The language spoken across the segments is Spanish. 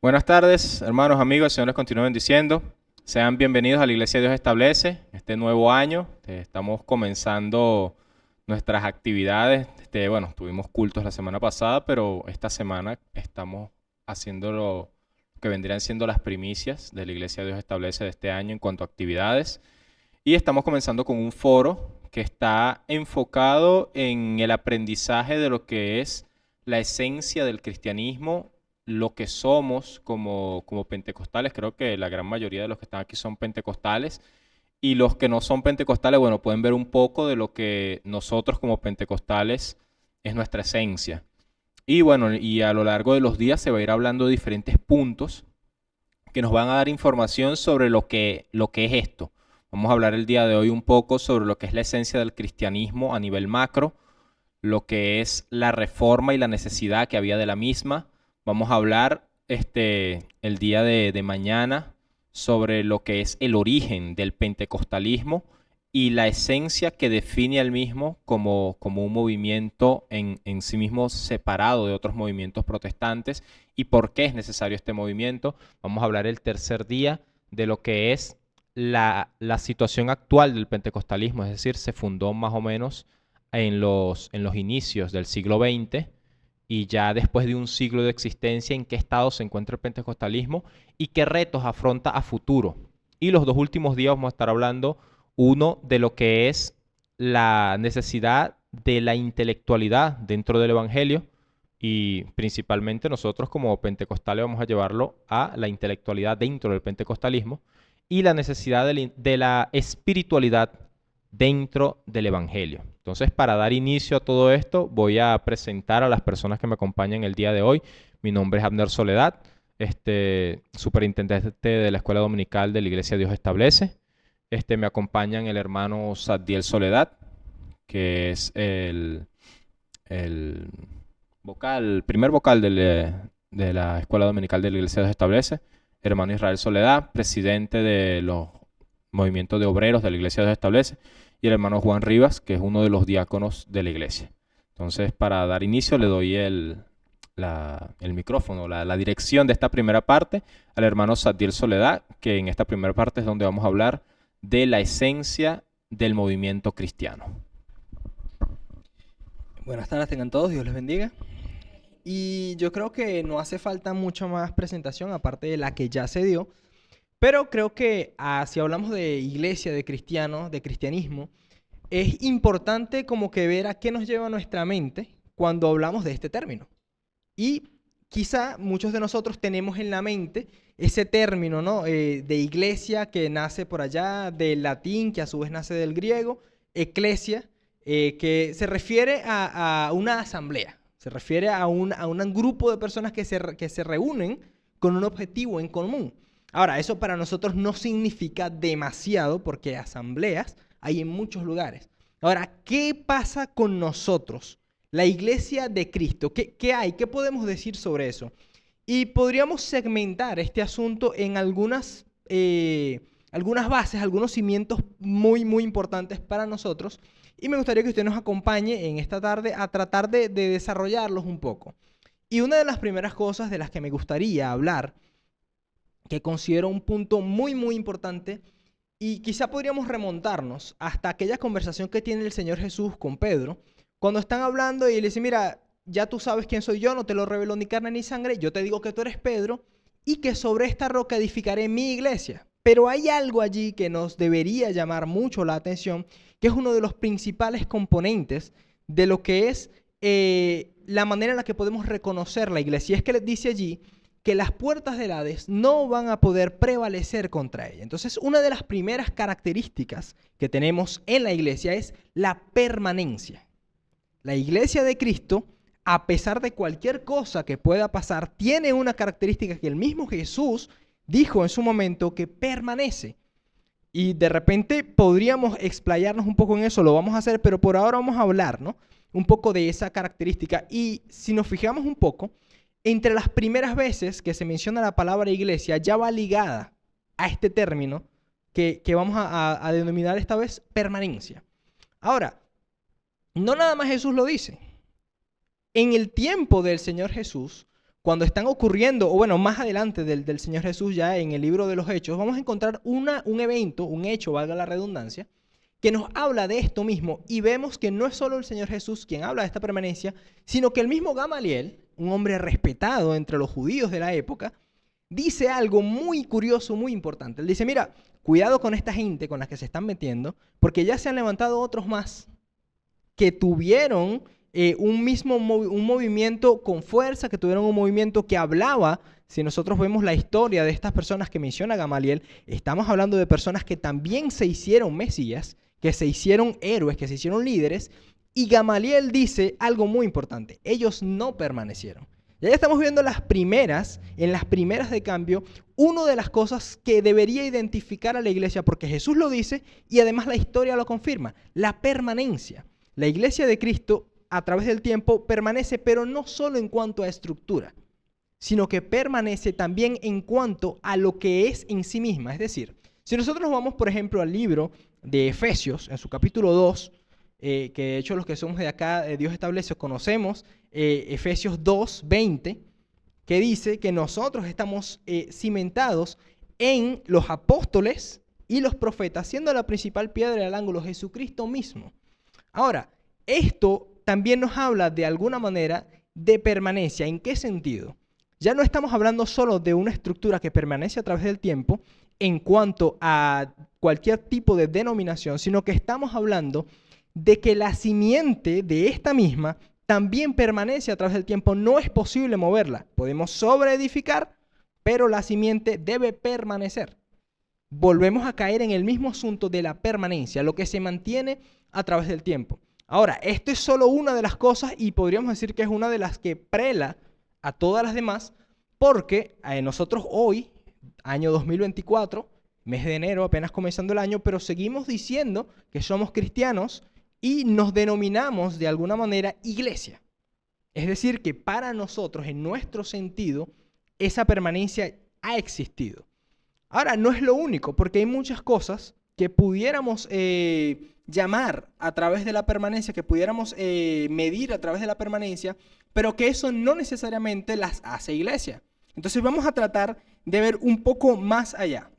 Buenas tardes, hermanos, amigos, el Señor les continúe bendiciendo. Sean bienvenidos a la Iglesia Dios Establece, este nuevo año. Estamos comenzando nuestras actividades. Bueno, tuvimos cultos la semana pasada, pero esta semana estamos haciendo lo que vendrían siendo las primicias de la Iglesia Dios Establece de este año en cuanto a actividades. Y estamos comenzando con un foro que está enfocado en el aprendizaje de lo que es la esencia del cristianismo, lo que somos como pentecostales. Creo que la gran mayoría de los que están aquí son pentecostales. Y los que no son pentecostales, bueno, pueden ver un poco de lo que nosotros como pentecostales es nuestra esencia. Y bueno, y a lo largo de los días se va a ir hablando de diferentes puntos que nos van a dar información sobre lo que es esto. Vamos a hablar el día de hoy un poco sobre lo que es la esencia del cristianismo a nivel macro, lo que es la reforma y la necesidad que había de la misma. Vamos a hablar el día de mañana sobre lo que es el origen del pentecostalismo y la esencia que define al mismo como un movimiento en sí mismo separado de otros movimientos protestantes y por qué es necesario este movimiento. Vamos a hablar el tercer día de lo que es la situación actual del pentecostalismo, es decir, se fundó más o menos en los inicios del siglo XX y ya después de un siglo de existencia, en qué estado se encuentra el pentecostalismo y qué retos afronta a futuro. Y los dos últimos días vamos a estar hablando, uno, de lo que es la necesidad de la intelectualidad dentro del Evangelio y principalmente nosotros como pentecostales vamos a llevarlo a la intelectualidad dentro del pentecostalismo y la necesidad de la espiritualidad dentro del Evangelio. Entonces, para dar inicio a todo esto, voy a presentar a las personas que me acompañan el día de hoy. Mi nombre es Abner Soledad, superintendente de la Escuela Dominical de la Iglesia Dios Establece. Me acompañan el hermano Sadiel Soledad, que es el primer vocal de la Escuela Dominical de la Iglesia Dios Establece. Hermano Israel Soledad, presidente de los movimientos de obreros de la Iglesia Dios Establece, y el hermano Juan Rivas, que es uno de los diáconos de la iglesia. Entonces, para dar inicio, le doy el micrófono, la dirección de esta primera parte al hermano Sadiel Soledad, que en esta primera parte es donde vamos a hablar de la esencia del movimiento cristiano. Buenas tardes, tengan todos, Dios les bendiga. Y yo creo que no hace falta mucha más presentación, aparte de la que ya se dio, pero creo que si hablamos de iglesia, de cristianos, de cristianismo, es importante como que ver a qué nos lleva nuestra mente cuando hablamos de este término. Y quizá muchos de nosotros tenemos en la mente ese término, ¿no? De iglesia que nace por allá, del latín, que a su vez nace del griego, eclesia, que se refiere a una asamblea, se refiere a un grupo de personas que se reúnen con un objetivo en común. Ahora, eso para nosotros no significa demasiado porque asambleas hay en muchos lugares. Ahora, ¿qué pasa con nosotros? La iglesia de Cristo, ¿qué hay? ¿Qué podemos decir sobre eso? Y podríamos segmentar este asunto en algunas bases, algunos cimientos muy, muy importantes para nosotros. Y me gustaría que usted nos acompañe en esta tarde a tratar de desarrollarlos un poco. Y una de las primeras cosas de las que me gustaría hablar, que considero un punto muy, muy importante, y quizá podríamos remontarnos hasta aquella conversación que tiene el Señor Jesús con Pedro, cuando están hablando y él dice, mira, ya tú sabes quién soy yo, no te lo reveló ni carne ni sangre, yo te digo que tú eres Pedro y que sobre esta roca edificaré mi iglesia. Pero hay algo allí que nos debería llamar mucho la atención, que es uno de los principales componentes de lo que es la manera en la que podemos reconocer la iglesia. Y es que les dice allí que las puertas del Hades no van a poder prevalecer contra ella. Entonces, una de las primeras características que tenemos en la iglesia es la permanencia. La iglesia de Cristo, a pesar de cualquier cosa que pueda pasar, tiene una característica que el mismo Jesús dijo en su momento que permanece. Y de repente podríamos explayarnos un poco en eso, lo vamos a hacer, pero por ahora vamos a hablar, ¿no? Un poco de esa característica. Y si nos fijamos un poco, entre las primeras veces que se menciona la palabra iglesia, ya va ligada a este término que vamos a denominar esta vez permanencia. Ahora, no nada más Jesús lo dice. En el tiempo del Señor Jesús, cuando están ocurriendo, o bueno, más adelante del Señor Jesús ya en el libro de los Hechos, vamos a encontrar un evento, un hecho, valga la redundancia, que nos habla de esto mismo y vemos que no es solo el Señor Jesús quien habla de esta permanencia, sino que el mismo Gamaliel, un hombre respetado entre los judíos de la época, dice algo muy curioso, muy importante. Él dice, mira, cuidado con esta gente con la que se están metiendo, porque ya se han levantado otros más que tuvieron un movimiento con fuerza, que tuvieron un movimiento que hablaba. Si nosotros vemos la historia de estas personas que menciona Gamaliel, estamos hablando de personas que también se hicieron mesías, que se hicieron héroes, que se hicieron líderes, y Gamaliel dice algo muy importante: ellos no permanecieron. Ya estamos viendo en las primeras de cambio, una de las cosas que debería identificar a la iglesia, porque Jesús lo dice y además la historia lo confirma: la permanencia. La iglesia de Cristo a través del tiempo permanece, pero no solo en cuanto a estructura, sino que permanece también en cuanto a lo que es en sí misma. Es decir, si nosotros nos vamos, por ejemplo, al libro de Efesios, en su capítulo 2, que de hecho los que somos de acá, Dios Establece, conocemos Efesios 2:20, que dice que nosotros estamos cimentados en los apóstoles y los profetas, siendo la principal piedra del ángulo Jesucristo mismo. Ahora, esto también nos habla de alguna manera de permanencia. ¿En qué sentido? Ya no estamos hablando solo de una estructura que permanece a través del tiempo en cuanto a cualquier tipo de denominación, sino que estamos hablando de que la simiente de esta misma también permanece a través del tiempo. No es posible moverla. Podemos sobreedificar, pero la simiente debe permanecer. Volvemos a caer en el mismo asunto de la permanencia, lo que se mantiene a través del tiempo. Ahora, esto es solo una de las cosas y podríamos decir que es una de las que prela a todas las demás, porque nosotros hoy, año 2024, mes de enero, apenas comenzando el año, pero seguimos diciendo que somos cristianos y nos denominamos de alguna manera iglesia. Es decir, que para nosotros, en nuestro sentido, esa permanencia ha existido. Ahora, no es lo único, porque hay muchas cosas que pudiéramos llamar a través de la permanencia, que pudiéramos medir a través de la permanencia, pero que eso no necesariamente las hace iglesia. Entonces vamos a tratar de ver un poco más allá.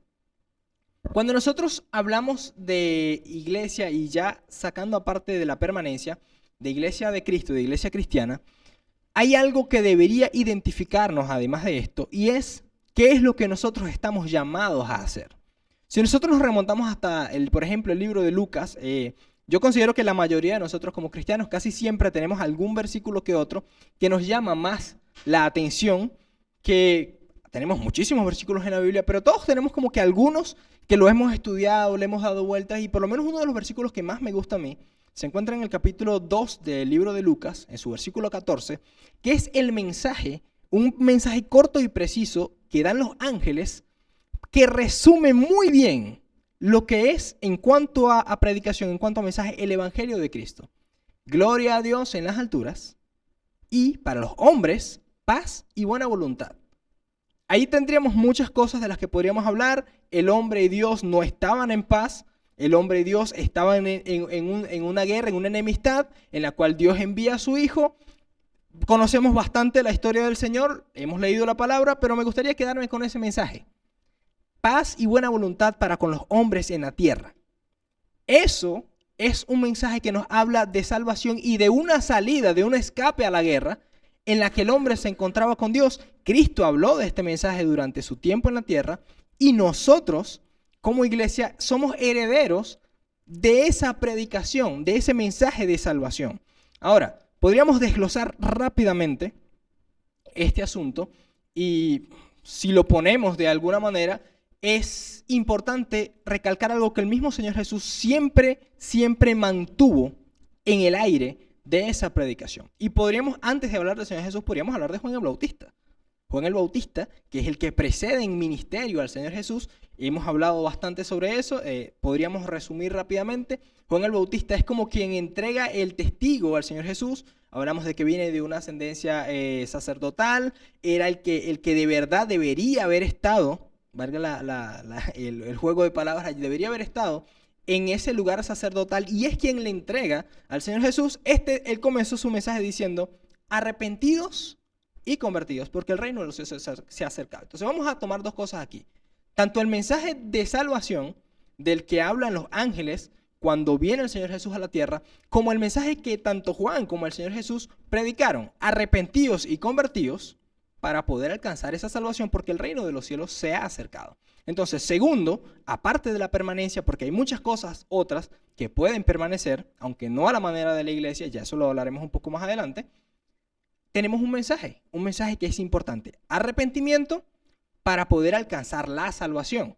Cuando nosotros hablamos de iglesia y ya sacando aparte de la permanencia, de iglesia de Cristo, de iglesia cristiana, hay algo que debería identificarnos además de esto, y es qué es lo que nosotros estamos llamados a hacer. Si nosotros nos remontamos hasta, por ejemplo, el libro de Lucas, yo considero que la mayoría de nosotros como cristianos casi siempre tenemos algún versículo que otro que nos llama más la atención, que tenemos muchísimos versículos en la Biblia, pero todos tenemos como que algunos que lo hemos estudiado, le hemos dado vueltas, y por lo menos uno de los versículos que más me gusta a mí se encuentra en el capítulo 2 del libro de Lucas, en su versículo 14, que es el mensaje, un mensaje corto y preciso que dan los ángeles, que resume muy bien lo que es en cuanto a predicación, en cuanto a mensaje, el Evangelio de Cristo. Gloria a Dios en las alturas y para los hombres paz y buena voluntad. Ahí tendríamos muchas cosas de las que podríamos hablar. El hombre y Dios no estaban en paz. El hombre y Dios estaban en una guerra, en una enemistad, en la cual Dios envía a su Hijo. Conocemos bastante la historia del Señor, hemos leído la palabra, pero me gustaría quedarme con ese mensaje. Paz y buena voluntad para con los hombres en la tierra. Eso es un mensaje que nos habla de salvación y de una salida, de un escape a la guerra en la que el hombre se encontraba con Dios. Cristo habló de este mensaje durante su tiempo en la tierra, y nosotros, como iglesia, somos herederos de esa predicación, de ese mensaje de salvación. Ahora, podríamos desglosar rápidamente este asunto, y si lo ponemos de alguna manera, es importante recalcar algo que el mismo Señor Jesús siempre mantuvo en el aire de esa predicación. Y podríamos, antes de hablar del Señor Jesús, podríamos hablar de Juan el Bautista. Juan el Bautista, que es el que precede en ministerio al Señor Jesús. Hemos hablado bastante sobre eso, podríamos resumir rápidamente. Juan el Bautista es como quien entrega el testigo al Señor Jesús. Hablamos de que viene de una ascendencia sacerdotal, era el que de verdad debería haber estado, valga el juego de palabras, debería haber estado en ese lugar sacerdotal, y es quien le entrega al Señor Jesús. Él comenzó su mensaje diciendo: arrepentidos y convertidos, porque el reino de los cielos se ha acercado. Entonces vamos a tomar dos cosas aquí. Tanto el mensaje de salvación del que hablan los ángeles cuando viene el Señor Jesús a la tierra, como el mensaje que tanto Juan como el Señor Jesús predicaron, arrepentidos y convertidos, para poder alcanzar esa salvación, porque el reino de los cielos se ha acercado. Entonces, segundo, aparte de la permanencia, porque hay muchas cosas otras que pueden permanecer, aunque no a la manera de la iglesia, ya eso lo hablaremos un poco más adelante, tenemos un mensaje que es importante. Arrepentimiento para poder alcanzar la salvación.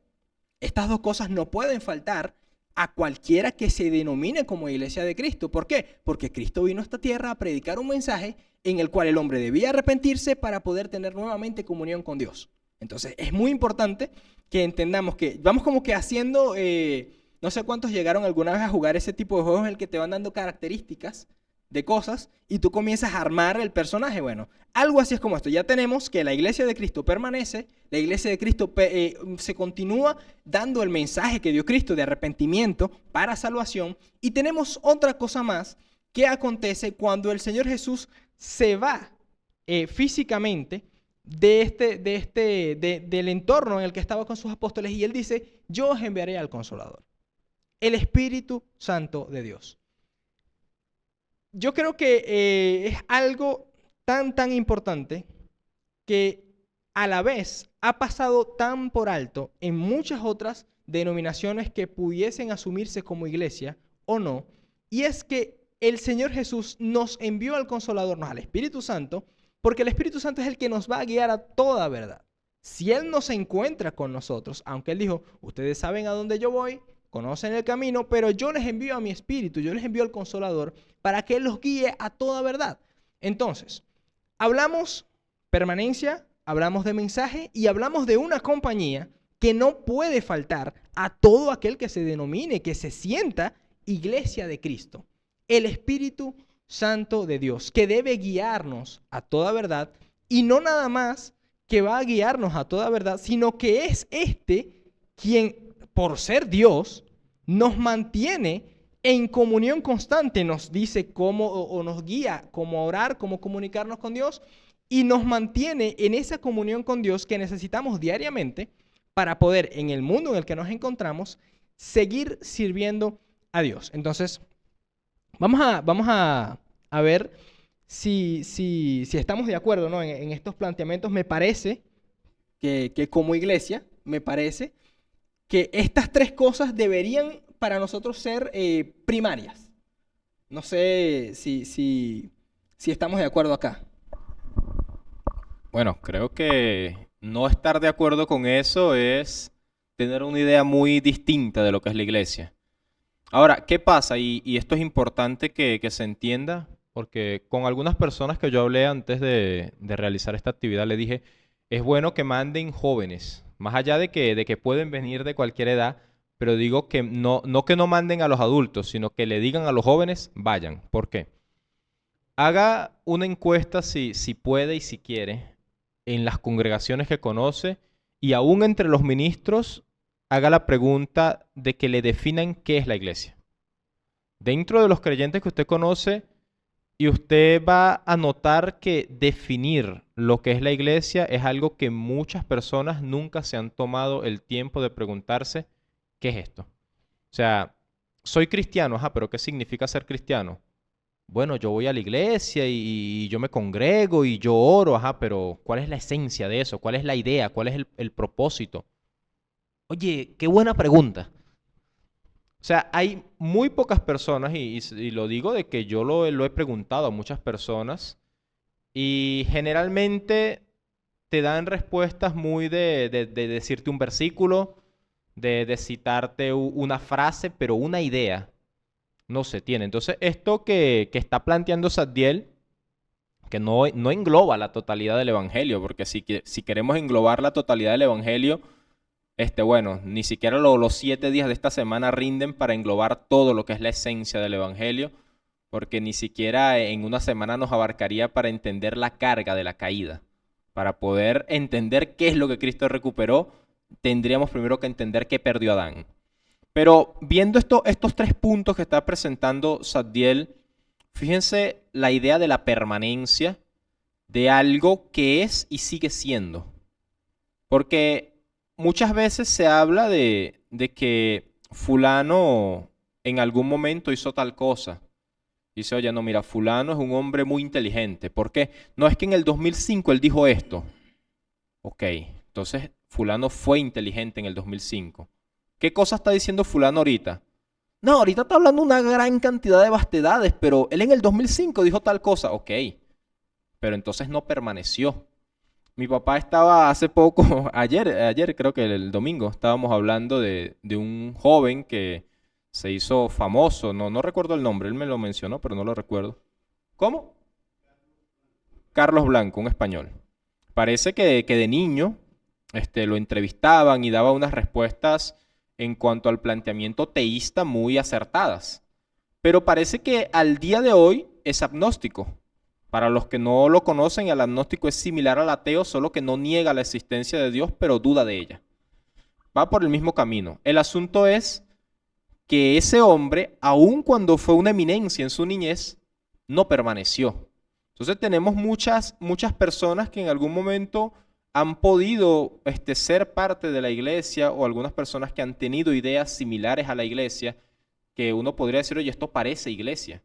Estas dos cosas no pueden faltar a cualquiera que se denomine como iglesia de Cristo. ¿Por qué? Porque Cristo vino a esta tierra a predicar un mensaje en el cual el hombre debía arrepentirse para poder tener nuevamente comunión con Dios. Entonces es muy importante que entendamos que vamos como que haciendo, no sé cuántos llegaron alguna vez a jugar ese tipo de juegos en el que te van dando características de cosas y tú comienzas a armar el personaje. Bueno, algo así es como esto. Ya tenemos que la iglesia de Cristo permanece, la iglesia de Cristo se continúa dando el mensaje que dio Cristo de arrepentimiento para salvación, y tenemos otra cosa más que acontece cuando el Señor Jesús se va físicamente del entorno en el que estaba con sus apóstoles, y él dice: yo os enviaré al Consolador, el Espíritu Santo de Dios. Yo creo que es algo tan importante que a la vez ha pasado tan por alto en muchas otras denominaciones que pudiesen asumirse como iglesia o no, y es que el Señor Jesús nos envió al Consolador, al Espíritu Santo, porque el Espíritu Santo es el que nos va a guiar a toda verdad. Si Él no se encuentra con nosotros, aunque Él dijo: ustedes saben a dónde yo voy, conocen el camino, pero yo les envío a mi Espíritu, yo les envío al Consolador para que Él los guíe a toda verdad. Entonces, hablamos permanencia, hablamos de mensaje y hablamos de una compañía que no puede faltar a todo aquel que se denomine, que se sienta iglesia de Cristo. El Espíritu Santo de Dios, que debe guiarnos a toda verdad, y no nada más que va a guiarnos a toda verdad, sino que es quien, por ser Dios, nos mantiene en comunión constante, nos dice cómo o nos guía cómo orar, cómo comunicarnos con Dios, y nos mantiene en esa comunión con Dios que necesitamos diariamente para poder, en el mundo en el que nos encontramos, seguir sirviendo a Dios. Entonces, vamos a ver si estamos de acuerdo, ¿no? en estos planteamientos. Me parece que como iglesia, me parece que estas tres cosas deberían para nosotros ser primarias. No sé si estamos de acuerdo acá. Bueno, creo que no estar de acuerdo con eso es tener una idea muy distinta de lo que es la iglesia. Ahora, ¿qué pasa? Y esto es importante que se entienda, porque con algunas personas que yo hablé antes de realizar esta actividad, le dije: es bueno que manden jóvenes, más allá de que pueden venir de cualquier edad, pero digo que no que no manden a los adultos, sino que le digan a los jóvenes: vayan. ¿Por qué? Haga una encuesta si puede y si quiere en las congregaciones que conoce, y aún entre los ministros haga la pregunta de que le definan qué es la iglesia. Dentro de los creyentes que usted conoce, y usted va a notar que definir lo que es la iglesia es algo que muchas personas nunca se han tomado el tiempo de preguntarse: ¿qué es esto? O sea, soy cristiano, ajá, pero ¿qué significa ser cristiano? Bueno, yo voy a la iglesia y yo me congrego y yo oro, ajá, pero ¿cuál es la esencia de eso? ¿Cuál es la idea? ¿Cuál es el propósito? Oye, qué buena pregunta. O sea, hay muy pocas personas, y lo digo de que yo lo he preguntado a muchas personas, y generalmente te dan respuestas muy de decirte un versículo, de citarte una frase, pero una idea no se tiene. Entonces, esto que está planteando Zaddiel, que no engloba la totalidad del Evangelio, porque si queremos englobar la totalidad del Evangelio, bueno, ni siquiera los 7 días de esta semana rinden para englobar todo lo que es la esencia del Evangelio, porque ni siquiera en una semana nos abarcaría para entender la carga de la caída. Para poder entender qué es lo que Cristo recuperó, tendríamos primero que entender qué perdió Adán. Pero viendo estos 3 puntos que está presentando Zaddiel, fíjense la idea de la permanencia, de algo que es y sigue siendo. Porque muchas veces se habla de que fulano en algún momento hizo tal cosa. Dice, oye, no, mira, fulano es un hombre muy inteligente. ¿Por qué? No, es que en el 2005 él dijo esto. Ok, entonces fulano fue inteligente en el 2005. ¿Qué cosa está diciendo fulano ahorita? No, ahorita está hablando una gran cantidad de vastedades, pero él en el 2005 dijo tal cosa. Ok, pero entonces no permaneció. Mi papá estaba hace poco, ayer creo que el domingo, estábamos hablando de un joven que se hizo famoso. No recuerdo el nombre, él me lo mencionó, pero no lo recuerdo. ¿Cómo? Carlos Blanco, un español. Parece que de niño lo entrevistaban y daba unas respuestas en cuanto al planteamiento teísta muy acertadas. Pero parece que al día de hoy es agnóstico. Para los que no lo conocen, el agnóstico es similar al ateo, solo que no niega la existencia de Dios, pero duda de ella. Va por el mismo camino. El asunto es que ese hombre, aun cuando fue una eminencia en su niñez, no permaneció. Entonces tenemos muchas personas que en algún momento han podido ser parte de la iglesia, o algunas personas que han tenido ideas similares a la iglesia, que uno podría decir, oye, esto parece iglesia.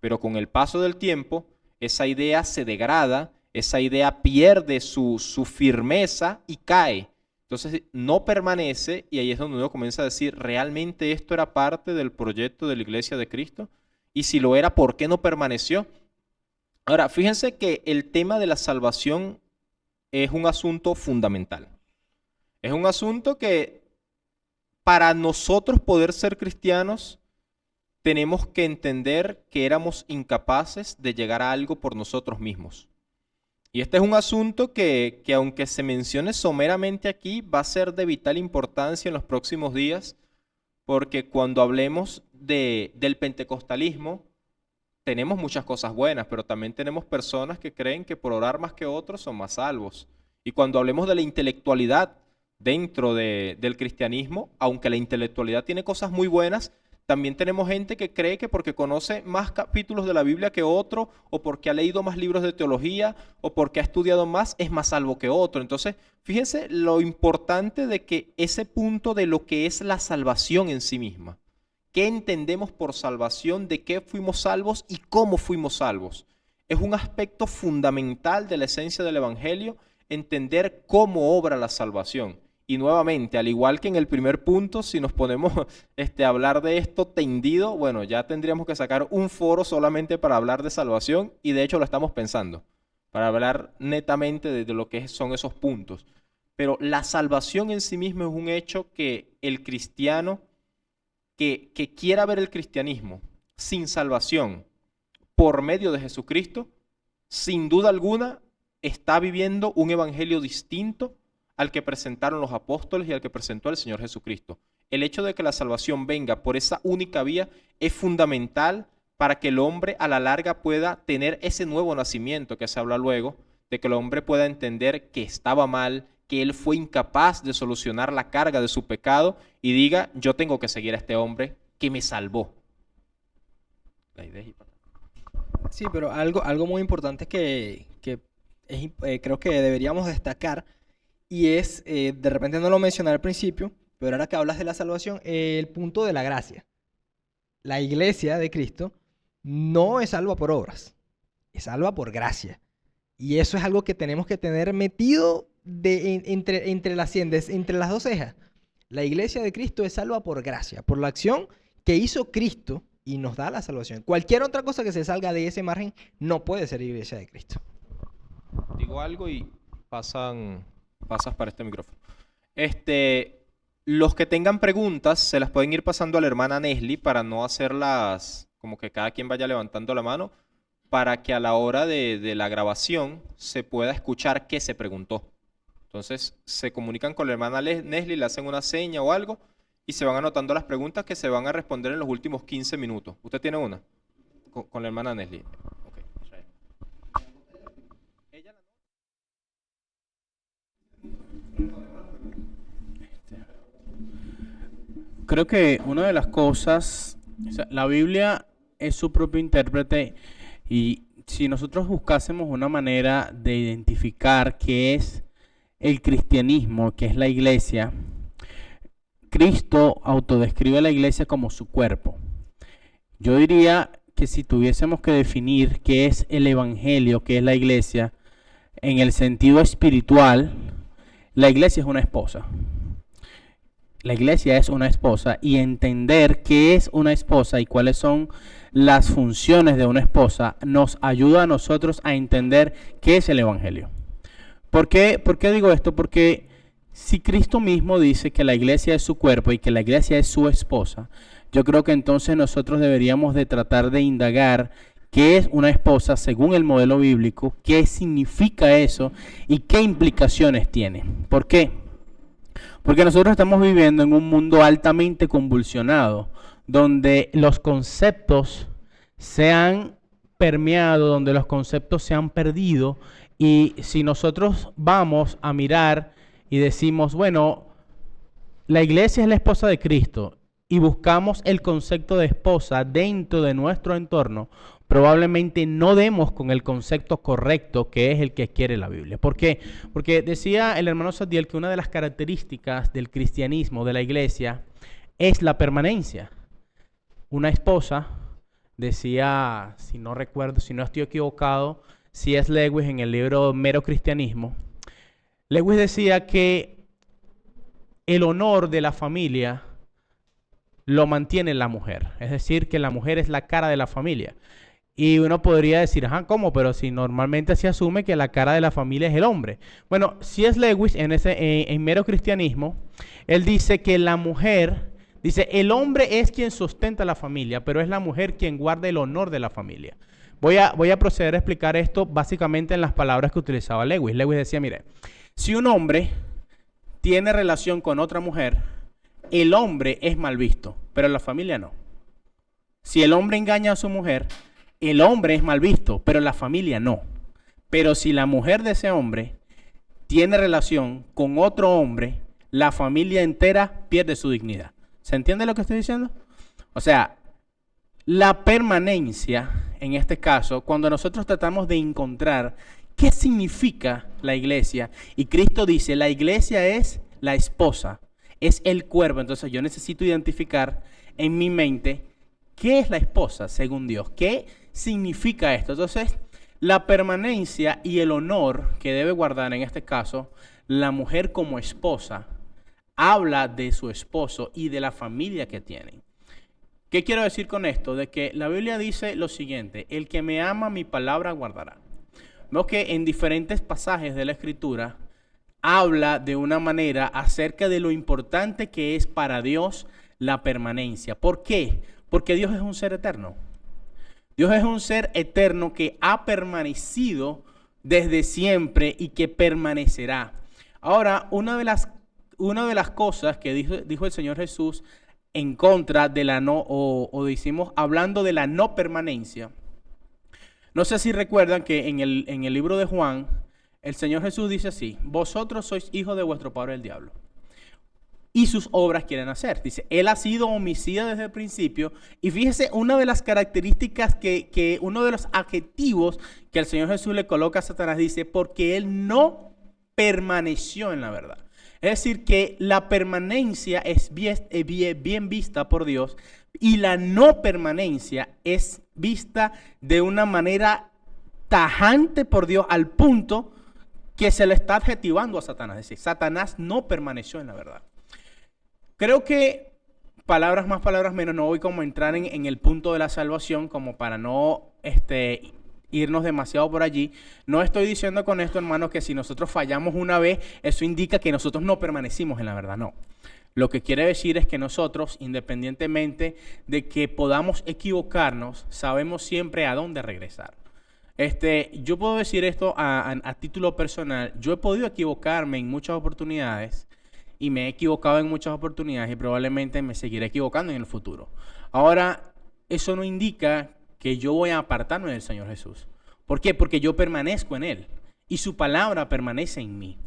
Pero con el paso del tiempo, esa idea se degrada, esa idea pierde su firmeza y cae. Entonces no permanece, y ahí es donde uno comienza a decir, ¿realmente esto era parte del proyecto de la Iglesia de Cristo? Y si lo era, ¿por qué no permaneció? Ahora, fíjense que el tema de la salvación es un asunto fundamental. Es un asunto que para nosotros poder ser cristianos tenemos que entender que éramos incapaces de llegar a algo por nosotros mismos. Y este es un asunto que aunque se mencione someramente aquí, va a ser de vital importancia en los próximos días, porque cuando hablemos del pentecostalismo, tenemos muchas cosas buenas, pero también tenemos personas que creen que por orar más que otros son más salvos. Y cuando hablemos de la intelectualidad dentro del cristianismo, aunque la intelectualidad tiene cosas muy buenas, también tenemos gente que cree que porque conoce más capítulos de la Biblia que otro, o porque ha leído más libros de teología, o porque ha estudiado más, es más salvo que otro. Entonces, fíjense lo importante de que ese punto de lo que es la salvación en sí misma. ¿Qué entendemos por salvación? ¿De qué fuimos salvos y cómo fuimos salvos? Es un aspecto fundamental de la esencia del Evangelio, entender cómo obra la salvación. Y nuevamente, al igual que en el primer punto, si nos ponemos a hablar de esto tendido, bueno, ya tendríamos que sacar un foro solamente para hablar de salvación, y de hecho lo estamos pensando, para hablar netamente de lo que son esos puntos. Pero la salvación en sí misma es un hecho que el cristiano que quiera ver el cristianismo sin salvación por medio de Jesucristo, sin duda alguna está viviendo un evangelio distinto al que presentaron los apóstoles y al que presentó el Señor Jesucristo. El hecho de que la salvación venga por esa única vía es fundamental para que el hombre a la larga pueda tener ese nuevo nacimiento que se habla luego, de que el hombre pueda entender que estaba mal, que él fue incapaz de solucionar la carga de su pecado y diga, yo tengo que seguir a este hombre que me salvó. La idea es... Sí, pero algo muy importante creo que deberíamos destacar, y es, de repente no lo mencioné al principio, pero ahora que hablas de la salvación, el punto de la gracia. La iglesia de Cristo no es salva por obras, es salva por gracia. Y eso es algo que tenemos que tener metido entre las dos cejas. La iglesia de Cristo es salva por gracia, por la acción que hizo Cristo y nos da la salvación. Cualquier otra cosa que se salga de ese margen no puede ser iglesia de Cristo. Digo algo y pasas para este micrófono. Los que tengan preguntas se las pueden ir pasando a la hermana Nesli para no hacerlas como que cada quien vaya levantando la mano, para que a la hora de la grabación se pueda escuchar qué se preguntó. Entonces se comunican con la hermana Nesli, le hacen una seña o algo y se van anotando las preguntas que se van a responder en los últimos 15 minutos. ¿Usted tiene una? Con la hermana Nesli. Okay. Creo que una de las cosas, o sea, la Biblia es su propio intérprete Y si nosotros buscásemos una manera de identificar qué es el cristianismo, qué es la iglesia, Cristo autodescribe a la iglesia como su cuerpo. Yo diría que si tuviésemos que definir qué es el evangelio, qué es la iglesia, en el sentido espiritual, la iglesia es una esposa. La iglesia es una esposa, y entender qué es una esposa y cuáles son las funciones de una esposa nos ayuda a nosotros a entender qué es el evangelio. ¿Por qué digo esto? Porque si Cristo mismo dice que la iglesia es su cuerpo y que la iglesia es su esposa, yo creo que entonces nosotros deberíamos de tratar de indagar qué es una esposa según el modelo bíblico, qué significa eso y qué implicaciones tiene. ¿Por qué? Porque nosotros estamos viviendo en un mundo altamente convulsionado, donde los conceptos se han permeado, donde los conceptos se han perdido, y si nosotros vamos a mirar y decimos, bueno, la iglesia es la esposa de Cristo, y buscamos el concepto de esposa dentro de nuestro entorno, probablemente no demos con el concepto correcto, que es el que quiere la Biblia. ¿Por qué? Porque decía el hermano Sadiel que una de las características del cristianismo, de la iglesia, es la permanencia. Una esposa, decía, si no recuerdo, si no estoy equivocado, C.S. Lewis en el libro Mero Cristianismo, Lewis decía que el honor de la familia lo mantiene la mujer. Es decir, que la mujer es la cara de la familia. Y uno podría decir, ajá, ¿cómo? Pero si normalmente se asume que la cara de la familia es el hombre. Bueno, C.S. Lewis en Mero Cristianismo, él dice que la mujer, dice, el hombre es quien sustenta la familia, pero es la mujer quien guarda el honor de la familia. Voy a proceder a explicar esto básicamente en las palabras que utilizaba Lewis. Lewis decía, mire, si un hombre tiene relación con otra mujer, el hombre es mal visto, pero la familia no. Si el hombre engaña a su mujer, el hombre es mal visto, pero la familia no. Pero si la mujer de ese hombre tiene relación con otro hombre, la familia entera pierde su dignidad. ¿Se entiende lo que estoy diciendo? O sea, la permanencia, en este caso, cuando nosotros tratamos de encontrar qué significa la iglesia, y Cristo dice, la iglesia es la esposa, es el cuerpo. Entonces yo necesito identificar en mi mente qué es la esposa según Dios, qué significa esto. Entonces la permanencia y el honor que debe guardar en este caso la mujer como esposa habla de su esposo y de la familia que tienen. ¿Qué quiero decir con esto? De que la Biblia dice lo siguiente, el que me ama mi palabra guardará. Vemos que en diferentes pasajes de la Escritura habla de una manera acerca de lo importante que es para Dios la permanencia. ¿Por qué? Porque Dios es un ser eterno. Dios es un ser eterno que ha permanecido desde siempre y que permanecerá. Ahora, una de las cosas que dijo el Señor Jesús en contra de la decimos hablando de la no permanencia. No sé si recuerdan que en el libro de Juan, el Señor Jesús dice así, vosotros sois hijos de vuestro padre el diablo, y sus obras quieren hacer. Dice, él ha sido homicida desde el principio, y fíjese una de las características uno de los adjetivos que el Señor Jesús le coloca a Satanás, dice, porque él no permaneció en la verdad. Es decir, que la permanencia es bien vista por Dios y la no permanencia es vista de una manera tajante por Dios al punto que se le está adjetivando a Satanás. Es decir, Satanás no permaneció en la verdad. Creo que palabras más, palabras menos, no voy como a entrar en el punto de la salvación como para no irnos demasiado por allí. No estoy diciendo con esto, hermanos, que si nosotros fallamos una vez, eso indica que nosotros no permanecimos en la verdad, no. Lo que quiere decir es que nosotros, independientemente de que podamos equivocarnos, sabemos siempre a dónde regresar. Yo puedo decir esto a título personal. Yo he podido equivocarme en muchas oportunidades y me he equivocado en muchas oportunidades y probablemente me seguiré equivocando en el futuro. Ahora, eso no indica que yo voy a apartarme del Señor Jesús. ¿Por qué? Porque yo permanezco en Él y su palabra permanece en mí.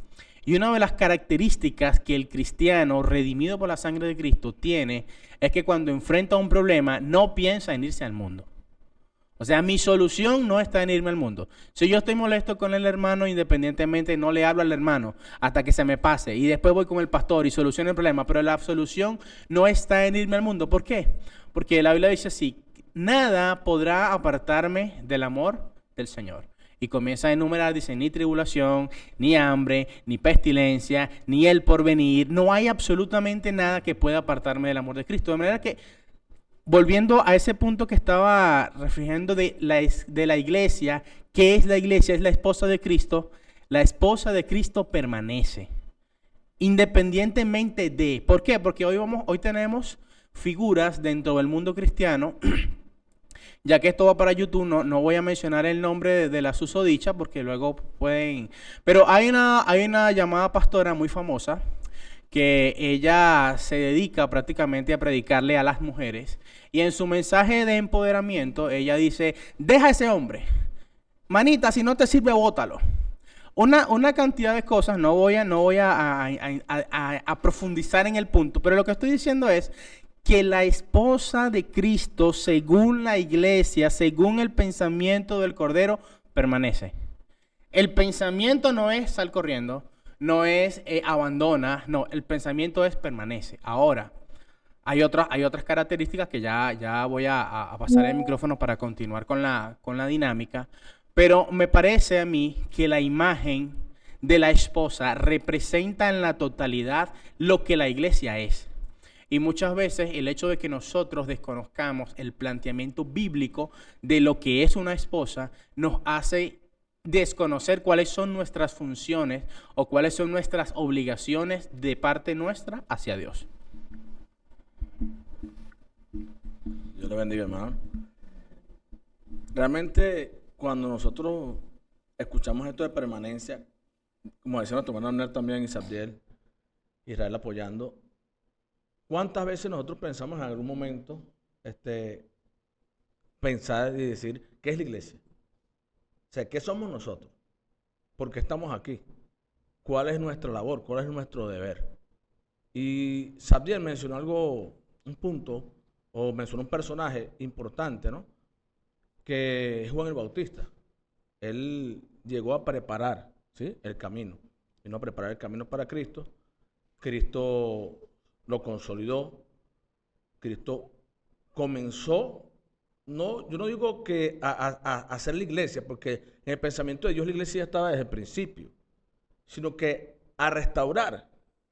Y una de las características que el cristiano redimido por la sangre de Cristo tiene es que cuando enfrenta un problema no piensa en irse al mundo. O sea, mi solución no está en irme al mundo. Si yo estoy molesto con el hermano, independientemente, no le hablo al hermano hasta que se me pase. Y después voy con el pastor y soluciono el problema. Pero la solución no está en irme al mundo. ¿Por qué? Porque la Biblia dice así: nada podrá apartarme del amor del Señor. Y comienza a enumerar, dice, ni tribulación, ni hambre, ni pestilencia, ni el porvenir. No hay absolutamente nada que pueda apartarme del amor de Cristo. De manera que, volviendo a ese punto que estaba refiriendo de la iglesia, ¿qué es la iglesia? Es la esposa de Cristo. La esposa de Cristo permanece, independientemente de. ¿Por qué? Porque hoy tenemos figuras dentro del mundo cristiano. Ya que esto va para YouTube, no voy a mencionar el nombre de la susodicha porque luego pueden. Pero hay una llamada pastora muy famosa que ella se dedica prácticamente a predicarle a las mujeres. Y en su mensaje de empoderamiento, ella dice: deja a ese hombre. Manita, si no te sirve, bótalo. Una cantidad de cosas, no voy a profundizar en el punto, pero lo que estoy diciendo es que la esposa de Cristo, según la iglesia, según el pensamiento del Cordero, permanece. El pensamiento no es sal corriendo, no es abandona, no, el pensamiento es permanece. Ahora, hay otras características que ya voy a pasar el micrófono para continuar con la dinámica, pero me parece a mí que la imagen de la esposa representa en la totalidad lo que la iglesia es. Y muchas veces el hecho de que nosotros desconozcamos el planteamiento bíblico de lo que es una esposa nos hace desconocer cuáles son nuestras funciones o cuáles son nuestras obligaciones de parte nuestra hacia Dios. Dios le bendiga, hermano. Realmente, cuando nosotros escuchamos esto de permanencia, como decía nuestro hermano Abner también, y Sabdiel, Israel apoyando, ¿cuántas veces nosotros pensamos en algún momento pensar y decir, ¿qué es la iglesia? O sea, ¿qué somos nosotros? ¿Por qué estamos aquí? ¿Cuál es nuestra labor? ¿Cuál es nuestro deber? Y Sabdiel mencionó un punto, o mencionó un personaje importante, ¿no? Que es Juan el Bautista. Él llegó a preparar, ¿sí?, el camino. Vino a preparar el camino para Cristo. Cristo lo consolidó. Cristo comenzó, yo no digo que a hacer la iglesia, porque en el pensamiento de Dios la iglesia ya estaba desde el principio, sino que a restaurar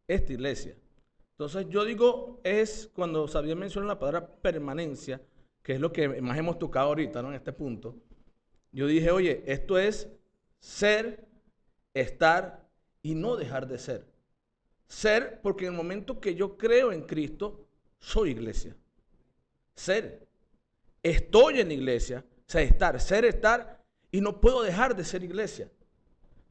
esta iglesia. Entonces yo digo, es cuando Xavier menciona la palabra permanencia, que es lo que más hemos tocado ahorita, ¿no?, en este punto. Yo dije, oye, esto es ser, estar y no dejar de ser. Ser, porque en el momento que yo creo en Cristo, soy iglesia. Ser. Estoy en la iglesia. O sea, estar, y no puedo dejar de ser iglesia.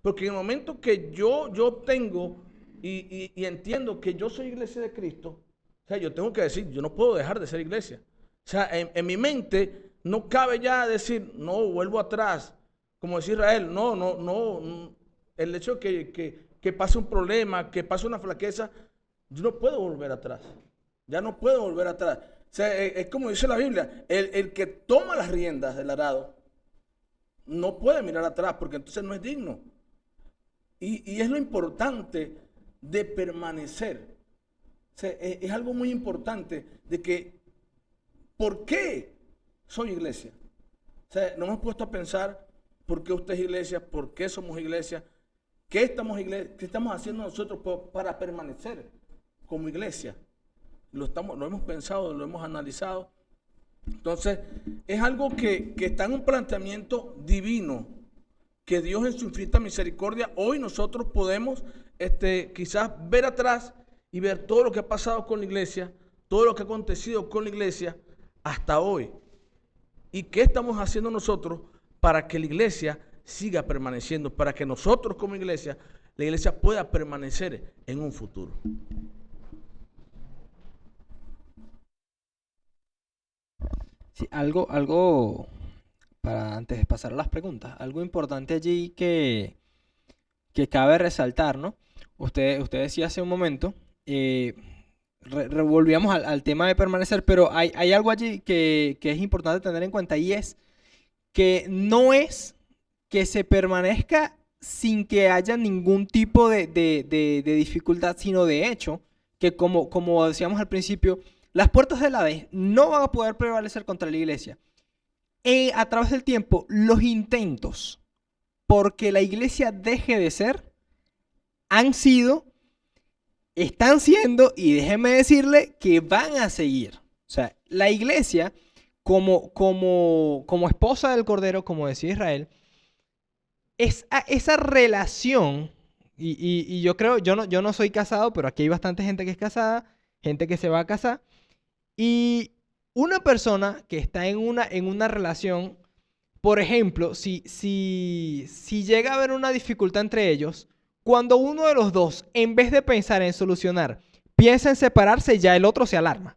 Porque en el momento que yo obtengo y entiendo que yo soy iglesia de Cristo, o sea, yo tengo que decir, yo no puedo dejar de ser iglesia. O sea, en mi mente no cabe ya decir, no, vuelvo atrás. Como decía Israel, no. El hecho que pase un problema, que pase una flaqueza, yo no puedo volver atrás. Ya no puedo volver atrás. O sea, es como dice la Biblia, el que toma las riendas del arado no puede mirar atrás porque entonces no es digno. Y es lo importante de permanecer. O sea, es algo muy importante de que, ¿por qué soy iglesia? O sea, nos hemos puesto a pensar por qué usted es iglesia, por qué somos iglesia. ¿Qué estamos haciendo nosotros para permanecer como iglesia? Lo hemos pensado, lo hemos analizado. Entonces, es algo que está en un planteamiento divino, que Dios en su infinita misericordia, hoy nosotros podemos quizás ver atrás y ver todo lo que ha pasado con la iglesia, todo lo que ha acontecido con la iglesia hasta hoy. ¿Y qué estamos haciendo nosotros para que la iglesia siga permaneciendo, para que nosotros como iglesia, la iglesia pueda permanecer en un futuro? Sí, algo para antes de pasar a las preguntas, algo importante allí que cabe resaltar, ¿no? Usted decía hace un momento, volvíamos al tema de permanecer, pero hay algo allí que es importante tener en cuenta, y es que no es que se permanezca sin que haya ningún tipo de dificultad, sino de hecho que como decíamos al principio, las puertas del Hades no van a poder prevalecer contra la iglesia. A través del tiempo, los intentos porque la iglesia deje de ser han sido, están siendo, y déjenme decirle que van a seguir. O sea, la iglesia, como esposa del Cordero, como decía Israel, esa relación, y yo creo, yo no soy casado, pero aquí hay bastante gente que es casada, gente que se va a casar, y una persona que está en una relación, por ejemplo, si llega a haber una dificultad entre ellos, cuando uno de los dos, en vez de pensar en solucionar, piensa en separarse, ya el otro se alarma.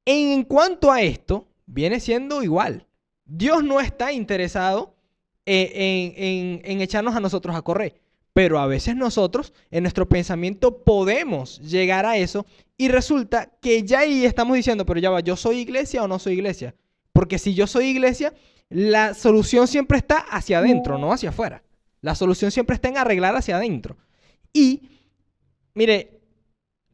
En cuanto a esto, viene siendo igual. Dios no está interesado en echarnos a nosotros a correr. Pero a veces nosotros, en nuestro pensamiento, podemos llegar a eso y resulta que ya ahí estamos diciendo, pero ya va, ¿yo soy iglesia o no soy iglesia? Porque si yo soy iglesia, la solución siempre está hacia adentro, no hacia afuera. La solución siempre está en arreglar hacia adentro. Y, mire,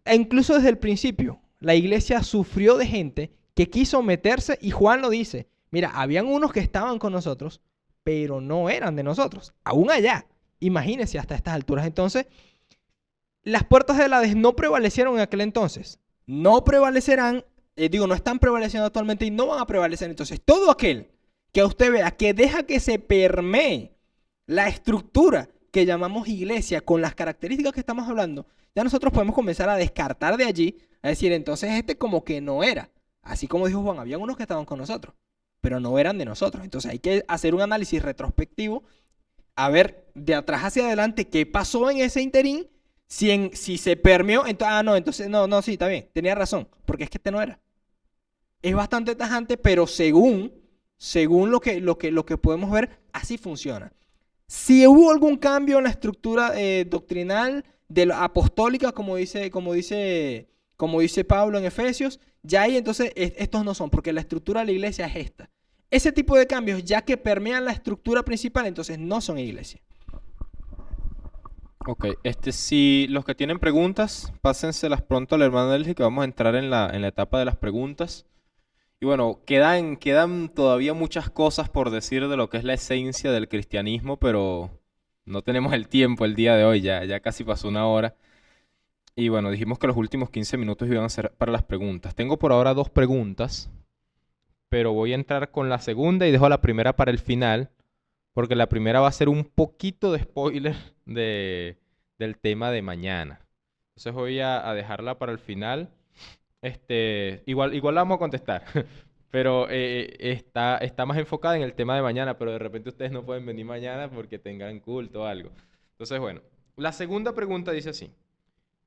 incluso desde el principio, la iglesia sufrió de gente que quiso meterse, y Juan lo dice, mira, habían unos que estaban con nosotros, pero no eran de nosotros, aún allá. Imagínense hasta estas alturas. Entonces, las puertas del Hades no prevalecieron en aquel entonces. No prevalecerán, no están prevaleciendo actualmente y no van a prevalecer. Entonces, todo aquel que usted vea que deja que se permee la estructura que llamamos iglesia con las características que estamos hablando, ya nosotros podemos comenzar a descartar de allí, a decir, entonces como que no era. Así como dijo Juan, había unos que estaban con nosotros, pero no eran de nosotros. Entonces, hay que hacer un análisis retrospectivo a ver de atrás hacia adelante qué pasó en ese interín, si se permeó, entonces, sí, está bien, tenía razón, porque es que no era. Es bastante tajante, pero según lo que podemos ver, así funciona. Si hubo algún cambio en la estructura doctrinal de la apostólica, como dice Pablo en Efesios, ya ahí entonces estos no son, porque la estructura de la iglesia es esta. Ese tipo de cambios, ya que permean la estructura principal, entonces no son iglesia. Ok, si los que tienen preguntas, pásenselas pronto al hermano Elgi, que vamos a entrar en la etapa de las preguntas. Y bueno, quedan todavía muchas cosas por decir de lo que es la esencia del cristianismo, pero no tenemos el tiempo el día de hoy, ya casi pasó una hora. Y bueno, dijimos que los últimos 15 minutos iban a ser para las preguntas. Tengo por ahora 2 preguntas, pero voy a entrar con la segunda y dejo la primera para el final, porque la primera va a ser un poquito de spoiler del tema de mañana. Entonces voy a dejarla para el final. Igual la vamos a contestar, pero está más enfocada en el tema de mañana, pero de repente ustedes no pueden venir mañana porque tengan culto o algo. Entonces, bueno, la segunda pregunta dice así: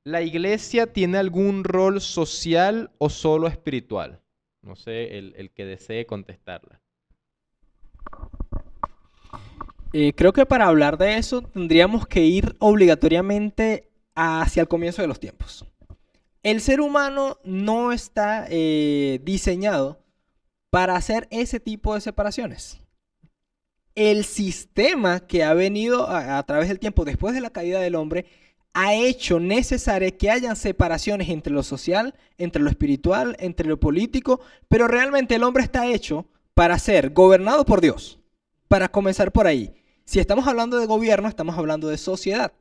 ¿la iglesia tiene algún rol social o solo espiritual? No sé, el que desee contestarla. Creo que para hablar de eso tendríamos que ir obligatoriamente hacia el comienzo de los tiempos. El ser humano no está diseñado para hacer ese tipo de separaciones. El sistema que ha venido a través del tiempo, después de la caída del hombre, ha hecho necesario que hayan separaciones entre lo social, entre lo espiritual, entre lo político, pero realmente el hombre está hecho para ser gobernado por Dios. Para comenzar por ahí. Si estamos hablando de gobierno, estamos hablando de sociedad.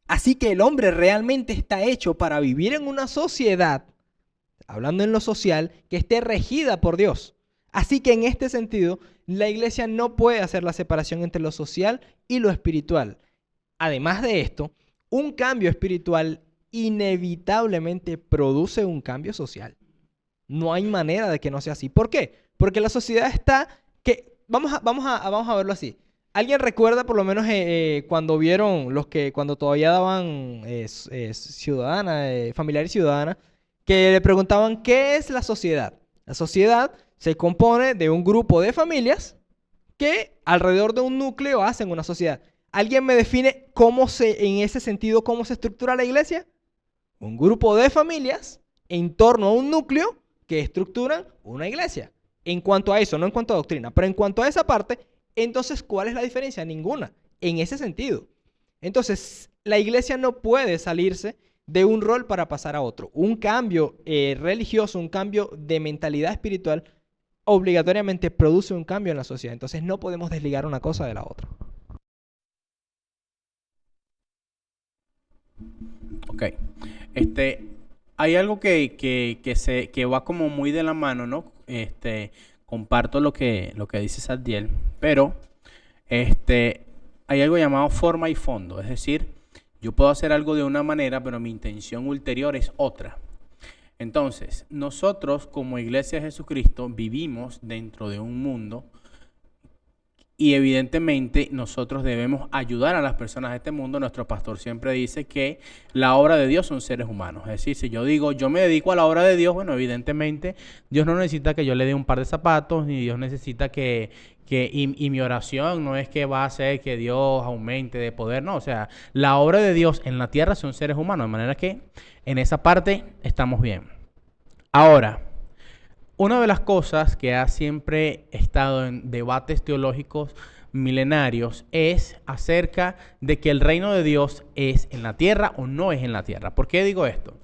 Así que el hombre realmente está hecho para vivir en una sociedad, hablando en lo social, que esté regida por Dios. Así que en este sentido, la iglesia no puede hacer la separación entre lo social y lo espiritual. Además de esto, un cambio espiritual inevitablemente produce un cambio social. No hay manera de que no sea así. ¿Por qué? Porque la sociedad está vamos a verlo así. ¿Alguien recuerda por lo menos cuando vieron cuando todavía daban familiar y ciudadana, que le preguntaban qué es la sociedad? La sociedad se compone de un grupo de familias que alrededor de un núcleo hacen una sociedad. ¿Alguien me define en ese sentido, cómo se estructura la iglesia? Un grupo de familias en torno a un núcleo que estructuran una iglesia. En cuanto a eso, no en cuanto a doctrina, pero en cuanto a esa parte, entonces, ¿cuál es la diferencia? Ninguna, en ese sentido. Entonces, la iglesia no puede salirse de un rol para pasar a otro. Un cambio religioso, un cambio de mentalidad espiritual, obligatoriamente produce un cambio en la sociedad. Entonces, no podemos desligar una cosa de la otra. Ok. Hay algo que va como muy de la mano, ¿no? Comparto lo que dice Sadiel, pero hay algo llamado forma y fondo. Es decir, yo puedo hacer algo de una manera, pero mi intención ulterior es otra. Entonces, nosotros como Iglesia de Jesucristo vivimos dentro de un mundo y evidentemente nosotros debemos ayudar a las personas de este mundo. Nuestro pastor siempre dice que la obra de Dios son seres humanos. Es decir, si yo digo, yo me dedico a la obra de Dios, bueno, evidentemente Dios no necesita que yo le dé un par de zapatos, ni Dios necesita y mi oración no es que va a hacer que Dios aumente de poder, no. O sea, la obra de Dios en la tierra son seres humanos, de manera que en esa parte estamos bien. Ahora, una de las cosas que ha siempre estado en debates teológicos milenarios es acerca de que el reino de Dios es en la tierra o no es en la tierra. ¿Por qué digo esto?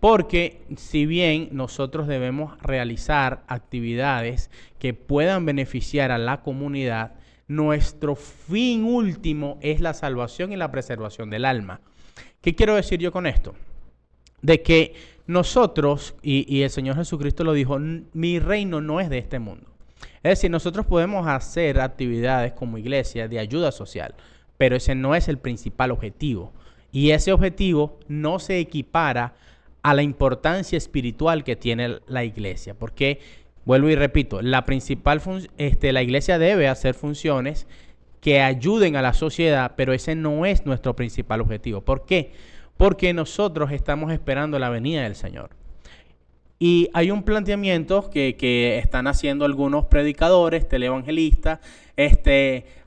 Porque si bien nosotros debemos realizar actividades que puedan beneficiar a la comunidad, nuestro fin último es la salvación y la preservación del alma. ¿Qué quiero decir yo con esto? De que nosotros, y el Señor Jesucristo lo dijo, mi reino no es de este mundo. Es decir, nosotros podemos hacer actividades como iglesia de ayuda social, pero ese no es el principal objetivo. Y ese objetivo no se equipara a la importancia espiritual que tiene la iglesia. Porque, vuelvo y repito, la iglesia debe hacer funciones que ayuden a la sociedad, pero ese no es nuestro principal objetivo. ¿Por qué? Porque nosotros estamos esperando la venida del Señor. Y hay un planteamiento que están haciendo algunos predicadores, televangelistas.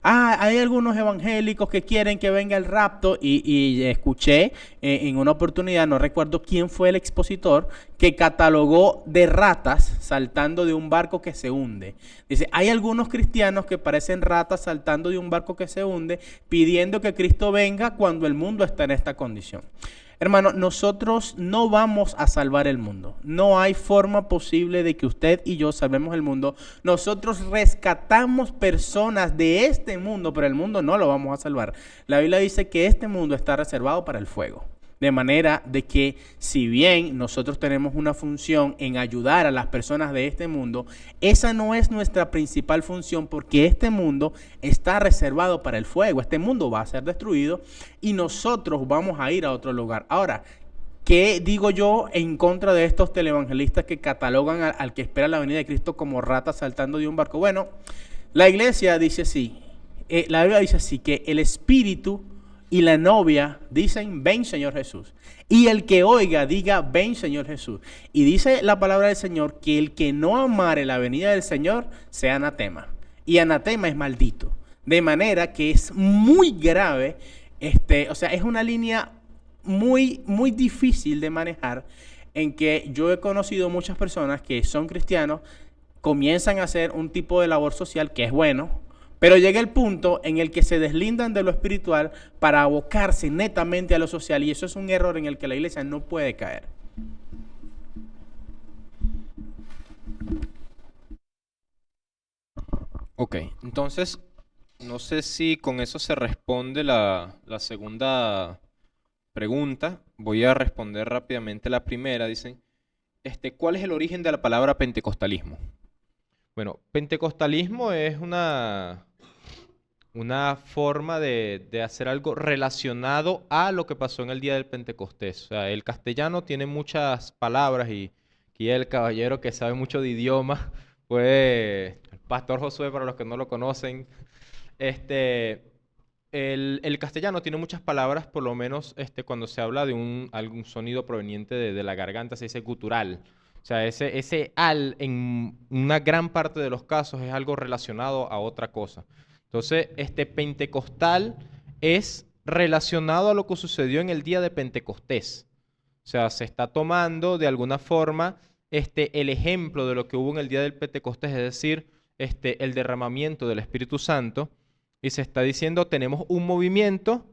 Hay algunos evangélicos que quieren que venga el rapto. Y escuché en una oportunidad, no recuerdo quién fue el expositor, que catalogó de ratas saltando de un barco que se hunde. Dice, hay algunos cristianos que parecen ratas saltando de un barco que se hunde, pidiendo que Cristo venga cuando el mundo está en esta condición. Hermano, nosotros no vamos a salvar el mundo. No hay forma posible de que usted y yo salvemos el mundo. Nosotros rescatamos personas de este mundo, pero el mundo no lo vamos a salvar. La Biblia dice que este mundo está reservado para el fuego. De manera de que si bien nosotros tenemos una función en ayudar a las personas de este mundo, esa no es nuestra principal función, porque este mundo está reservado para el fuego. Este mundo va a ser destruido y nosotros vamos a ir a otro lugar. Ahora, ¿qué digo yo en contra de estos televangelistas que catalogan al que espera la venida de Cristo como rata saltando de un barco? Bueno, la iglesia dice así, la Biblia dice así, que el Espíritu y la novia dicen, ven Señor Jesús. Y el que oiga, diga, ven Señor Jesús. Y dice la palabra del Señor que el que no amare la venida del Señor sea anatema. Y anatema es maldito. De manera que es muy grave, es una línea muy, muy difícil de manejar, en que yo he conocido muchas personas que son cristianos, comienzan a hacer un tipo de labor social que es bueno, pero llega el punto en el que se deslindan de lo espiritual para abocarse netamente a lo social, y eso es un error en el que la iglesia no puede caer. Ok, entonces, no sé si con eso se responde la segunda pregunta. Voy a responder rápidamente la primera. Dicen, ¿cuál es el origen de la palabra pentecostalismo? Bueno, pentecostalismo es una forma de hacer algo relacionado a lo que pasó en el día del Pentecostés. O sea, el castellano tiene muchas palabras y el caballero que sabe mucho de idiomas fue el pastor Josué, para los que no lo conocen. El castellano tiene muchas palabras, por lo menos cuando se habla de algún sonido proveniente de la garganta, se dice gutural. O sea, ese al en una gran parte de los casos es algo relacionado a otra cosa. Entonces, pentecostal es relacionado a lo que sucedió en el día de Pentecostés. O sea, se está tomando de alguna forma el ejemplo de lo que hubo en el día del Pentecostés, es decir, el derramamiento del Espíritu Santo, y se está diciendo, tenemos un movimiento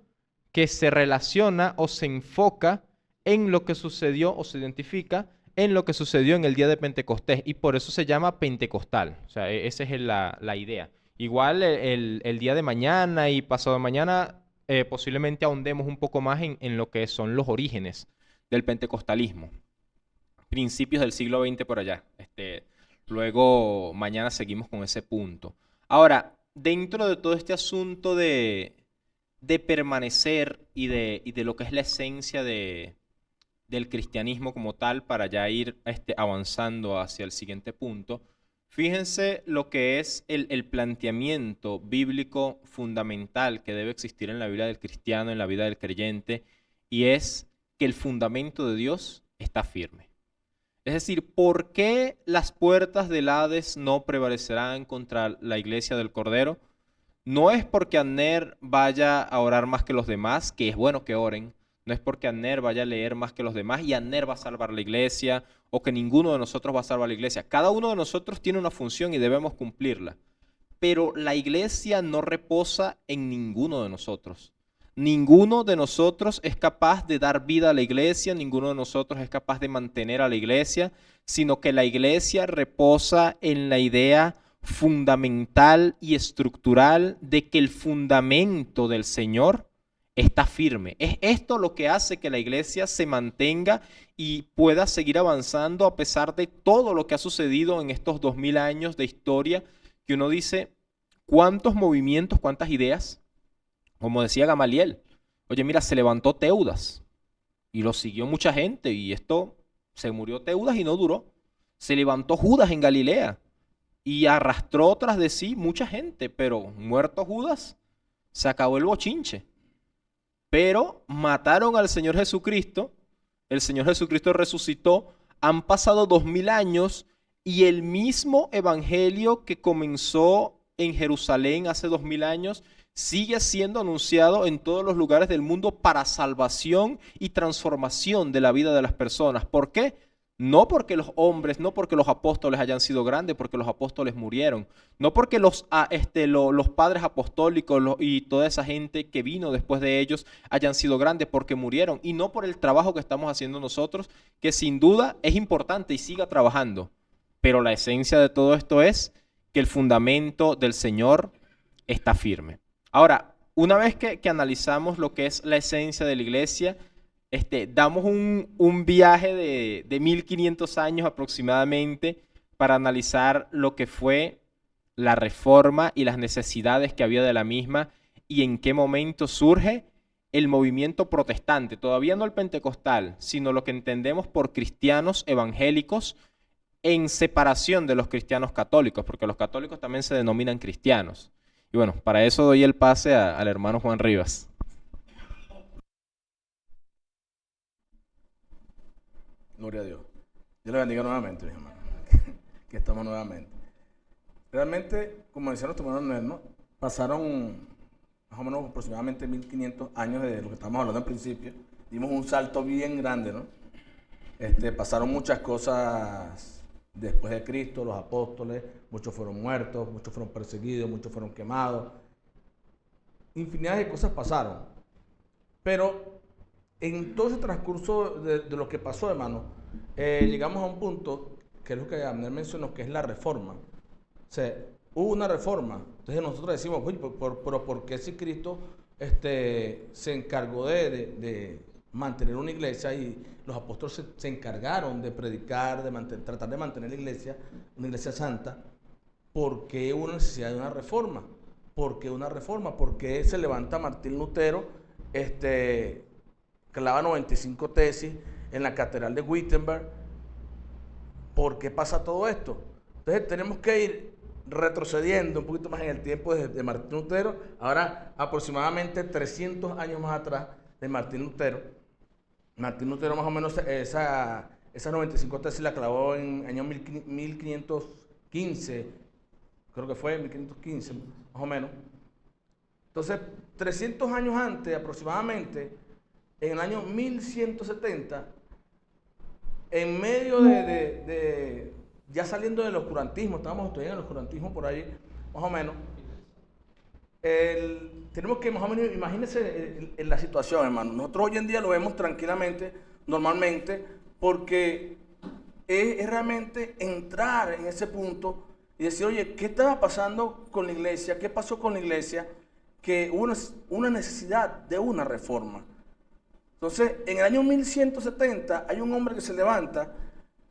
que se relaciona o se enfoca en lo que sucedió o se identifica en lo que sucedió en el día de Pentecostés, y por eso se llama pentecostal. O sea, esa es la idea. Igual el día de mañana y pasado mañana posiblemente ahondemos un poco más en lo que son los orígenes del pentecostalismo. Principios del siglo XX por allá. Luego mañana seguimos con ese punto. Ahora, dentro de todo este asunto de permanecer y de lo que es la esencia del cristianismo como tal, para ya ir avanzando hacia el siguiente punto, fíjense lo que es el planteamiento bíblico fundamental que debe existir en la vida del cristiano, en la vida del creyente, y es que el fundamento de Dios está firme. Es decir, ¿por qué las puertas del Hades no prevalecerán contra la iglesia del Cordero? No es porque Abner vaya a orar más que los demás, que es bueno que oren. No es porque Abner vaya a leer más que los demás y Abner va a salvar la iglesia, o que ninguno de nosotros va a salvar la iglesia. Cada uno de nosotros tiene una función y debemos cumplirla. Pero la iglesia no reposa en ninguno de nosotros. Ninguno de nosotros es capaz de dar vida a la iglesia, ninguno de nosotros es capaz de mantener a la iglesia, sino que la iglesia reposa en la idea fundamental y estructural de que el fundamento del Señor está firme. Es esto lo que hace que la iglesia se mantenga y pueda seguir avanzando a pesar de todo lo que ha sucedido en estos 2000 años de historia, que uno dice, ¿cuántos movimientos, cuántas ideas? Como decía Gamaliel, oye, mira, se levantó Teudas y lo siguió mucha gente y esto, se murió Teudas y no duró. Se levantó Judas en Galilea y arrastró tras de sí mucha gente, pero muerto Judas, se acabó el bochinche. Pero mataron al Señor Jesucristo, el Señor Jesucristo resucitó, han pasado 2000 años y el mismo evangelio que comenzó en Jerusalén hace 2000 años sigue siendo anunciado en todos los lugares del mundo para salvación y transformación de la vida de las personas. ¿Por qué? No porque los hombres, no porque los apóstoles hayan sido grandes, porque los apóstoles murieron. No porque los padres apostólicos y toda esa gente que vino después de ellos hayan sido grandes, porque murieron. Y no por el trabajo que estamos haciendo nosotros, que sin duda es importante y siga trabajando. Pero la esencia de todo esto es que el fundamento del Señor está firme. Ahora, una vez que analizamos lo que es la esencia de la iglesia, damos un viaje de 1500 años aproximadamente para analizar lo que fue la reforma y las necesidades que había de la misma y en qué momento surge el movimiento protestante, todavía no el pentecostal, sino lo que entendemos por cristianos evangélicos en separación de los cristianos católicos, porque los católicos también se denominan cristianos. Y bueno, para eso doy el pase al hermano Juan Rivas. Gloria a Dios. Dios le bendiga nuevamente, mis hermanos. Que estamos nuevamente. Realmente, como decía nuestro hermano Noel, ¿no? Pasaron más o menos aproximadamente 1500 años de lo que estamos hablando al principio. Dimos un salto bien grande, ¿no? Pasaron muchas cosas después de Cristo, los apóstoles, muchos fueron muertos, muchos fueron perseguidos, muchos fueron quemados. Infinidad de cosas pasaron. Pero en todo ese transcurso de lo que pasó, hermano, llegamos a un punto, que es lo que Abner mencionó, que es la reforma. O sea, hubo una reforma. Entonces nosotros decimos, pero ¿por qué si Cristo se encargó de mantener una iglesia y los apóstoles se encargaron de predicar, tratar de mantener la iglesia, una iglesia santa? ¿Por qué hubo necesidad de una reforma? ¿Por qué una reforma? ¿Por qué se levanta Martín Lutero, clava 95 tesis en la catedral de Wittenberg? ¿Por qué pasa todo esto? Entonces tenemos que ir retrocediendo un poquito más en el tiempo de Martín Lutero, ahora aproximadamente 300 años más atrás de Martín Lutero. Martín Lutero más o menos esas 95 tesis la clavó en año 1515, creo que fue 1515 más o menos. Entonces 300 años antes aproximadamente, en el año 1170, en medio ya saliendo del oscurantismo, estábamos estudiando el oscurantismo por ahí, más o menos. Tenemos que más o menos, imagínense la situación, hermano. Nosotros hoy en día lo vemos tranquilamente, normalmente, porque es realmente entrar en ese punto y decir, oye, ¿qué estaba pasando con la iglesia? ¿Qué pasó con la iglesia? Que hubo una necesidad de una reforma. Entonces, en el año 1170 hay un hombre que se levanta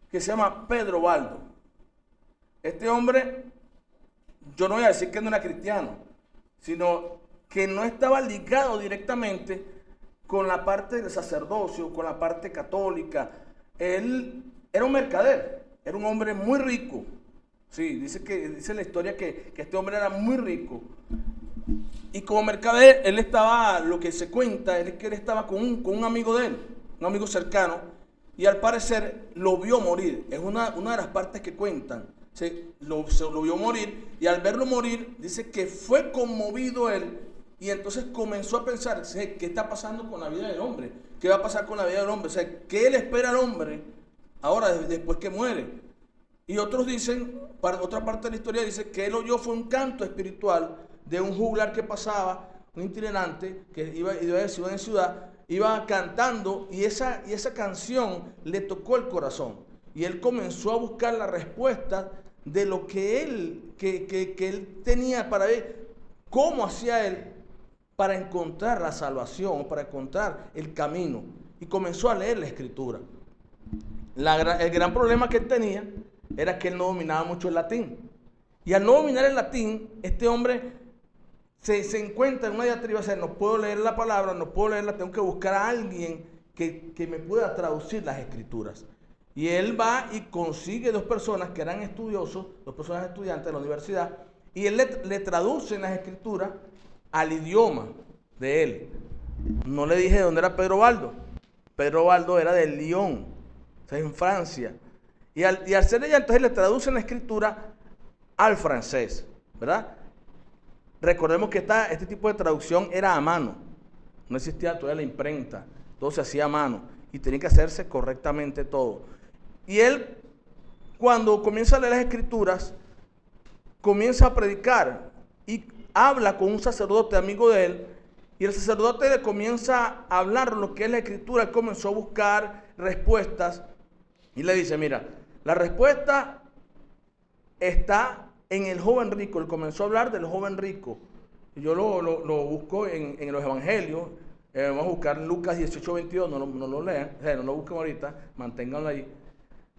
que se llama Pedro Baldo. Este hombre, yo no voy a decir que no era cristiano, sino que no estaba ligado directamente con la parte del sacerdocio, con la parte católica. Él era un mercader, era un hombre muy rico. Sí, dice la historia que este hombre era muy rico. Y como mercader, él estaba, lo que se cuenta, es que él estaba con un amigo de él, un amigo cercano, y al parecer lo vio morir. Es una de las partes que cuentan. Lo vio morir, y al verlo morir, dice que fue conmovido él, y entonces comenzó a pensar, ¿qué está pasando con la vida del hombre? ¿Qué va a pasar con la vida del hombre? O sea, ¿qué le espera al hombre ahora, después que muere? Y otros dicen, otra parte de la historia dice que él oyó fue un canto espiritual de un juglar que pasaba, un itinerante que iba de ciudad en ciudad, iba cantando, y esa canción le tocó el corazón. Y él comenzó a buscar la respuesta de lo que él tenía para ver, cómo hacía él para encontrar la salvación, para encontrar el camino. Y comenzó a leer la escritura. El gran problema que él tenía era que él no dominaba mucho el latín. Y al no dominar el latín, este hombre se encuentra en una diatriba, o sea, no puedo leer la palabra, no puedo leerla, tengo que buscar a alguien que me pueda traducir las escrituras. Y él va y consigue dos personas que eran estudiosos, dos personas estudiantes de la universidad, y él le traduce las escrituras al idioma de él. No le dije de dónde era Pedro Baldo. Pedro Baldo era de Lyon, o sea, en Francia. Y al ser ella, entonces le traducen la escritura al francés, ¿verdad? Recordemos que este tipo de traducción era a mano. No existía todavía la imprenta. Todo se hacía a mano. Y tenía que hacerse correctamente todo. Y él, cuando comienza a leer las escrituras, comienza a predicar. Y habla con un sacerdote amigo de él. Y el sacerdote le comienza a hablar lo que es la escritura. Él comenzó a buscar respuestas. Y le dice, mira, la respuesta está en el joven rico. Él comenzó a hablar del joven rico. Yo lo busco en los evangelios. Vamos a buscar Lucas 18, 22. No lo lean, o sea, no lo busquen ahorita. Manténganlo ahí.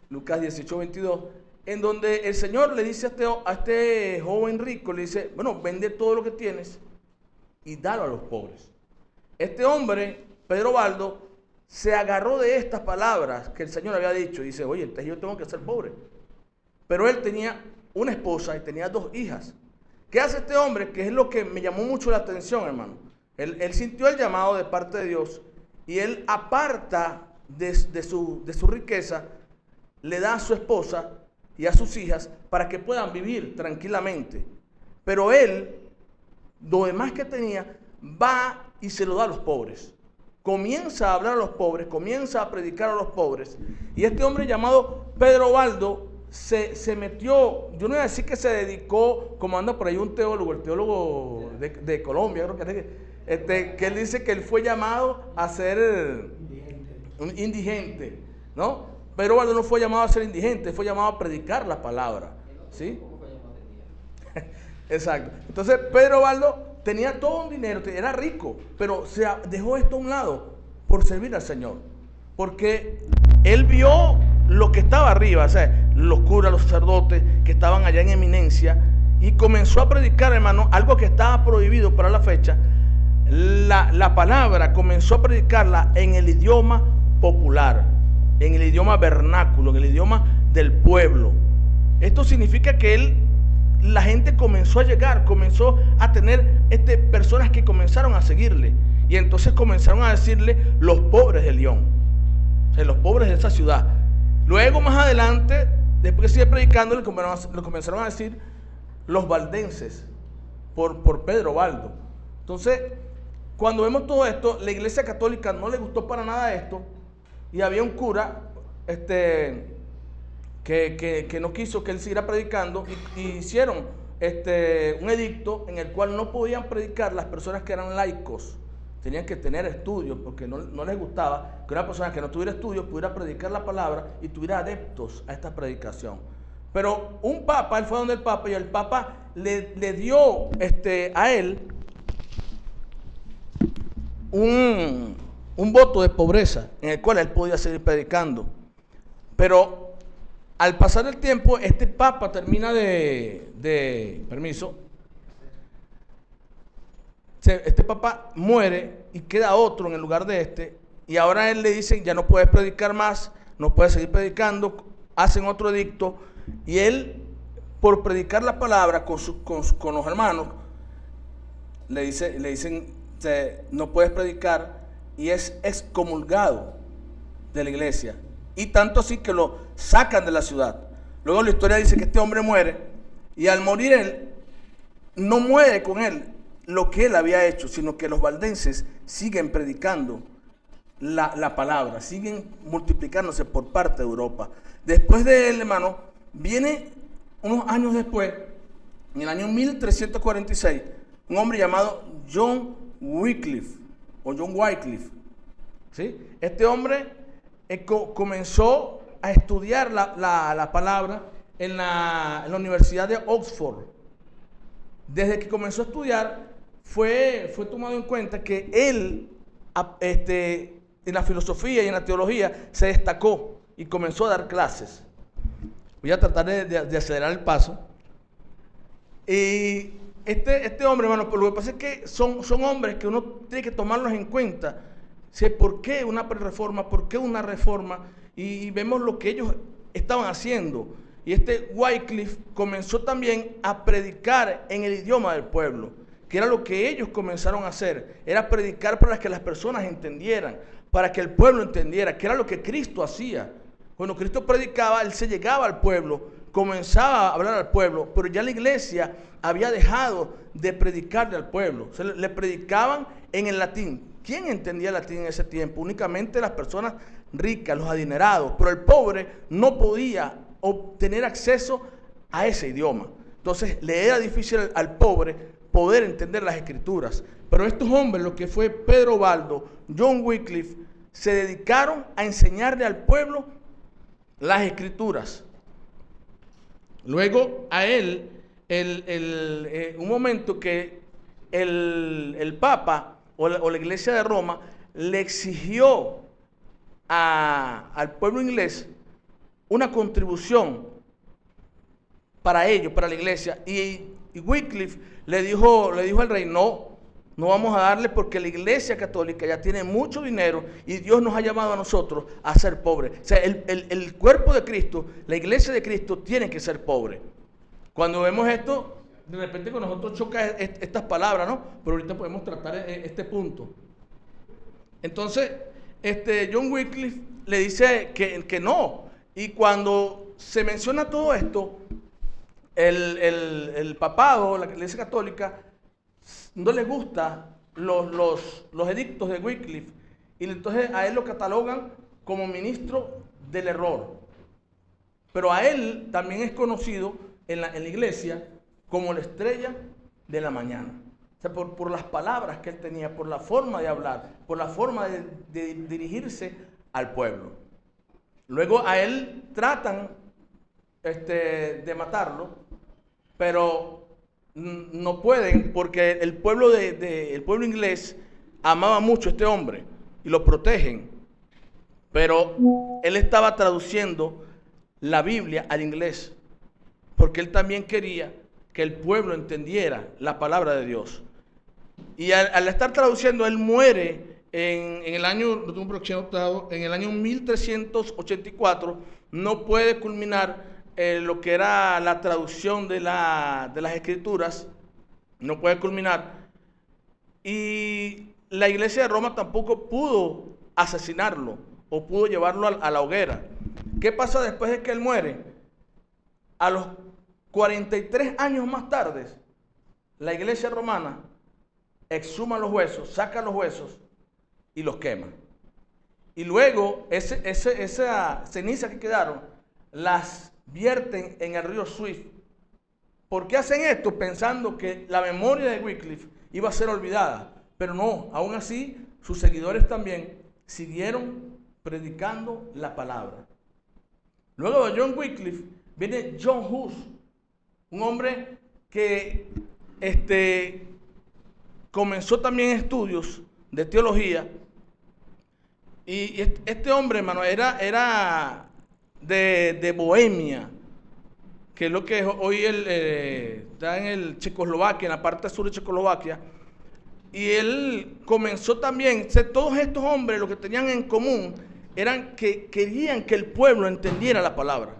Lucas 18, 22. En donde el Señor le dice a este joven rico, le dice, bueno, vende todo lo que tienes y dalo a los pobres. Este hombre, Pedro Baldo, se agarró de estas palabras que el Señor había dicho. Y dice, oye, entonces yo tengo que ser pobre. Pero él tenía una esposa y tenía dos hijas. ¿Qué hace este hombre? Que es lo que me llamó mucho la atención, hermano. Él sintió el llamado de parte de Dios y él aparta de su riqueza, le da a su esposa y a sus hijas para que puedan vivir tranquilamente. Pero él, lo demás que tenía, va y se lo da a los pobres. Comienza a hablar a los pobres, comienza a predicar a los pobres. Y este hombre llamado Pedro Baldo se metió, yo no voy a decir que se dedicó, como anda por ahí un teólogo, el teólogo de Colombia, creo que él dice que él fue llamado a ser un indigente, ¿no? Pedro Baldo no fue llamado a ser indigente, fue llamado a predicar la palabra, ¿sí? Exacto. Entonces Pedro Baldo tenía todo un dinero, era rico, pero se dejó esto a un lado por servir al Señor, porque él vio lo que estaba arriba, o sea, los curas, los sacerdotes que estaban allá en eminencia, y comenzó a predicar, hermano, algo que estaba prohibido para la fecha. La palabra comenzó a predicarla en el idioma popular, en el idioma vernáculo, en el idioma del pueblo. Esto significa que la gente comenzó a llegar, comenzó a tener personas que comenzaron a seguirle, y entonces comenzaron a decirle los pobres de León, o sea, los pobres de esa ciudad. Luego, más adelante, después que sigue predicando, le comenzaron a decir los valdenses por Pedro Baldo. Entonces, cuando vemos todo esto, la Iglesia Católica no le gustó para nada esto, y había un cura, que no quiso que él siguiera predicando y hicieron un edicto en el cual no podían predicar las personas que eran laicos. Tenían que tener estudios porque no les gustaba que una persona que no tuviera estudios pudiera predicar la palabra y tuviera adeptos a esta predicación. Pero un papa, él fue donde el papa y el papa le dio a él un voto de pobreza en el cual él podía seguir predicando. Pero al pasar el tiempo, este papa termina este papa muere y queda otro en el lugar de y ahora a él le dicen, ya no puedes predicar más, no puedes seguir predicando, hacen otro edicto, y él, por predicar la palabra con los hermanos, le dicen, no puedes predicar, y es excomulgado de la iglesia, y tanto así que lo sacan de la ciudad. Luego la historia dice que este hombre muere, y al morir él, no muere con él lo que él había hecho, sino que los valdenses siguen predicando la palabra, siguen multiplicándose por parte de Europa. Después de él, hermano, viene unos años después, en el año 1346, un hombre llamado John Wycliffe, o John Wycliffe, ¿sí? Este hombre comenzó a estudiar la palabra en la Universidad de Oxford. Desde que comenzó a estudiar, fue tomado en cuenta que él, en la filosofía y en la teología, se destacó y comenzó a dar clases. Voy a tratar de acelerar el paso. Y este hombre, hermano, pues lo que pasa es que son hombres que uno tiene que tomarlos en cuenta. ¿Por qué una reforma? ¿Por qué una reforma? Y vemos lo que ellos estaban haciendo. Y Wycliffe comenzó también a predicar en el idioma del pueblo, que era lo que ellos comenzaron a hacer, era predicar para que las personas entendieran, para que el pueblo entendiera, que era lo que Cristo hacía. Cuando Cristo predicaba, él se llegaba al pueblo, comenzaba a hablar al pueblo, pero ya la iglesia había dejado de predicarle al pueblo. O sea, le predicaban en el latín. ¿Quién entendía latín en ese tiempo? Únicamente las personas ricas, los adinerados, pero el pobre no podía obtener acceso a ese idioma. Entonces le era difícil al pobre poder entender las escrituras. Pero estos hombres, lo que fue Pedro Baldo, John Wycliffe, se dedicaron a enseñarle al pueblo las escrituras. Luego a él, un momento que el Papa o la Iglesia de Roma le exigió al pueblo inglés una contribución para ellos, para la iglesia, y Wycliffe le dijo al rey, no vamos a darle porque la iglesia católica ya tiene mucho dinero y Dios nos ha llamado a nosotros a ser pobres. O sea, el cuerpo de Cristo, la iglesia de Cristo tiene que ser pobre. Cuando vemos esto, de repente con nosotros choca estas palabras, ¿no? Pero ahorita podemos tratar este punto. Entonces, John Wycliffe le dice que no. Y cuando se menciona todo esto, el papado, la iglesia católica, no le gustan los edictos de Wycliffe, y entonces a él lo catalogan como ministro del error. Pero a él también es conocido en la iglesia como la estrella de la mañana. O sea, por las palabras que él tenía, por la forma de hablar, por la forma de dirigirse al pueblo. Luego a él tratan de matarlo, pero no pueden porque el pueblo el pueblo inglés amaba mucho a este hombre y lo protegen. Pero él estaba traduciendo la Biblia al inglés porque él también quería que el pueblo entendiera la palabra de Dios. Y al estar traduciendo, él muere en el año, lo tengo por aquí anotado, en el año 1384, no puede culminar lo que era la traducción de las escrituras, no puede culminar. Y la iglesia de Roma tampoco pudo asesinarlo o pudo llevarlo a la hoguera. ¿Qué pasa después de que él muere? A los 43 años más tarde, la iglesia romana exhuma los huesos, saca los huesos y los quema. y luego esa ceniza que quedaron las vierten en el río Swift. ¿Por qué hacen esto? Pensando que la memoria de Wycliffe iba a ser olvidada. Pero no, aún así sus seguidores también siguieron predicando la palabra. Luego de John Wycliffe viene John Hus, un hombre que comenzó también estudios de teología. Y este hombre, hermano, era de Bohemia, que es lo que hoy está en el Checoslovaquia, en la parte sur de Checoslovaquia. Y él comenzó también, todos estos hombres lo que tenían en común eran que querían que el pueblo entendiera la palabra.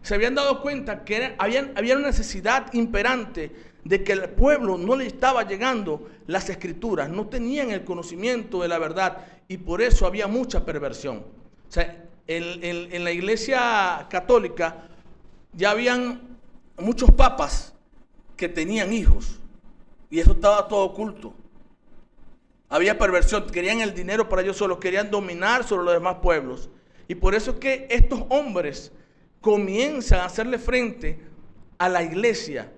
Se habían dado cuenta que había una necesidad imperante de que el pueblo no le estaba llegando las escrituras, no tenían el conocimiento de la verdad y por eso había mucha perversión. O sea, en la iglesia católica ya habían muchos papas que tenían hijos y eso estaba todo oculto. Había perversión, querían el dinero para ellos solos, querían dominar sobre los demás pueblos. Y por eso es que estos hombres comienzan a hacerle frente a la iglesia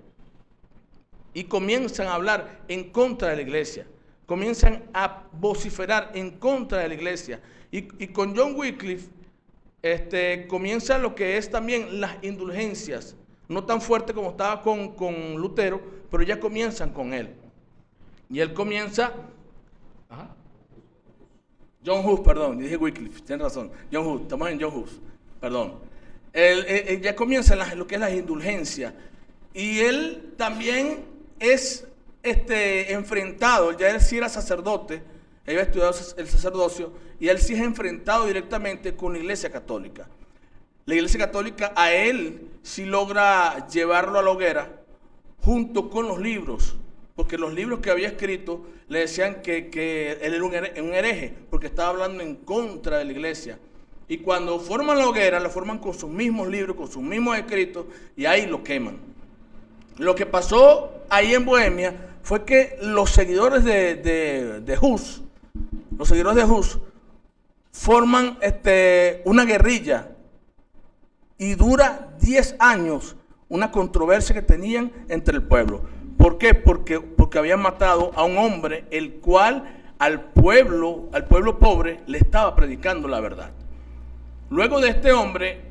y comienzan a hablar en contra de la iglesia. Comienzan a vociferar en contra de la iglesia. Y con John Wycliffe comienza lo que es también las indulgencias. No tan fuerte como estaba con Lutero, pero ya comienzan con él. Y él comienza... John Hus, perdón, dije Wycliffe, tienes razón. John Hus, estamos en John Hus, perdón. Él ya comienza lo que es las indulgencias. Y él también es enfrentado, ya él sí era sacerdote, él había estudiado el sacerdocio, y él sí es enfrentado directamente con la iglesia católica. La iglesia católica a él sí logra llevarlo a la hoguera junto con los libros, porque los libros que había escrito le decían que él era un hereje, porque estaba hablando en contra de la iglesia. Y cuando forman la hoguera, la forman con sus mismos libros, con sus mismos escritos, y ahí lo queman. Lo que pasó ahí en Bohemia fue que los seguidores de Hus, forman una guerrilla y dura 10 años una controversia que tenían entre el pueblo. ¿Por qué? Porque habían matado a un hombre el cual al pueblo pobre le estaba predicando la verdad. Luego de este hombre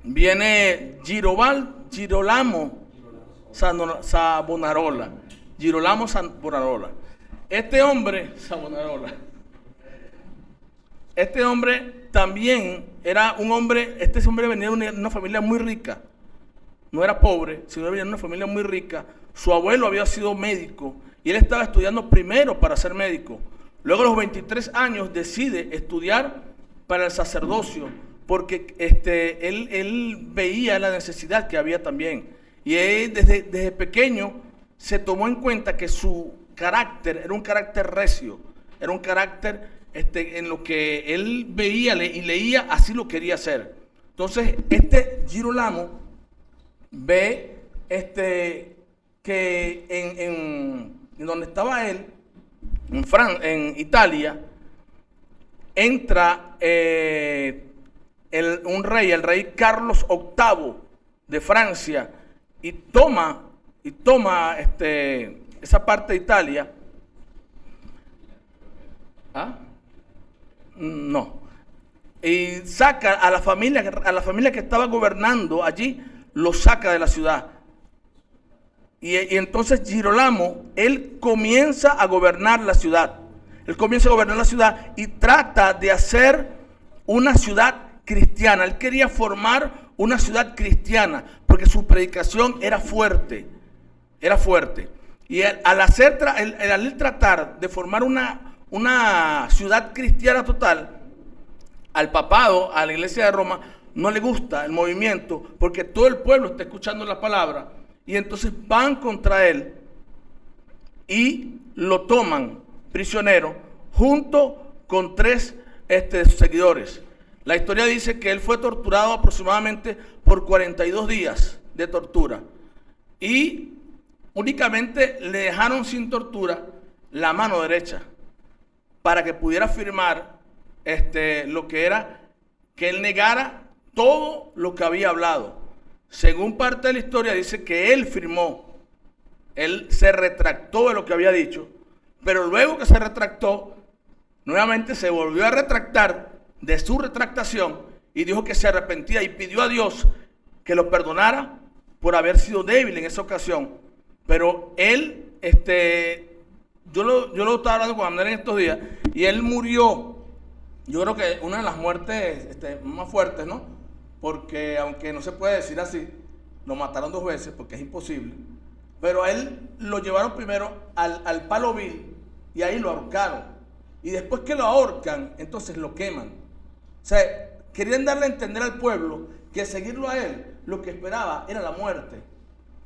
viene Girolamo Savonarola. Girolamo Savonarola. Este hombre también era un hombre, este hombre venía de una familia muy rica. No era pobre, sino venía de una familia muy rica. Su abuelo había sido médico y él estaba estudiando primero para ser médico. Luego a los 23 años decide estudiar para el sacerdocio porque él veía la necesidad que había también. Y él desde pequeño se tomó en cuenta que su carácter era un carácter recio, era un carácter en lo que él veía y leía, así lo quería hacer. Entonces Girolamo ve que en donde estaba él, en Italia, entra un rey, el rey Carlos VIII de Francia, y toma esa parte de Italia. No. Y saca a la familia que estaba gobernando allí, lo saca de la ciudad. Y entonces Girolamo, él comienza a gobernar la ciudad. Él comienza a gobernar la ciudad y trata de hacer una ciudad cristiana. Él quería formar una ciudad cristiana porque su predicación era fuerte. Era fuerte. Y al tratar de formar una ciudad cristiana total, al papado, a la iglesia de Roma, no le gusta el movimiento porque todo el pueblo está escuchando la palabra. Y entonces van contra él y lo toman prisionero junto con 3 seguidores. La historia dice que él fue torturado aproximadamente por 42 días de tortura. Y únicamente le dejaron sin tortura la mano derecha para que pudiera firmar lo que era que él negara todo lo que había hablado. Según parte de la historia dice que él firmó, él se retractó de lo que había dicho, pero luego que se retractó, nuevamente se volvió a retractar de su retractación y dijo que se arrepentía y pidió a Dios que lo perdonara por haber sido débil en esa ocasión. Pero él, yo lo estaba hablando con Andrés en estos días, y él murió, yo creo que una de las muertes más fuertes, ¿no? Porque aunque no se puede decir así, lo mataron 2 veces porque es imposible, pero a él lo llevaron primero al palo vil y ahí lo ahorcaron. Y después que lo ahorcan, entonces lo queman. O sea, querían darle a entender al pueblo que seguirlo a él, lo que esperaba era la muerte.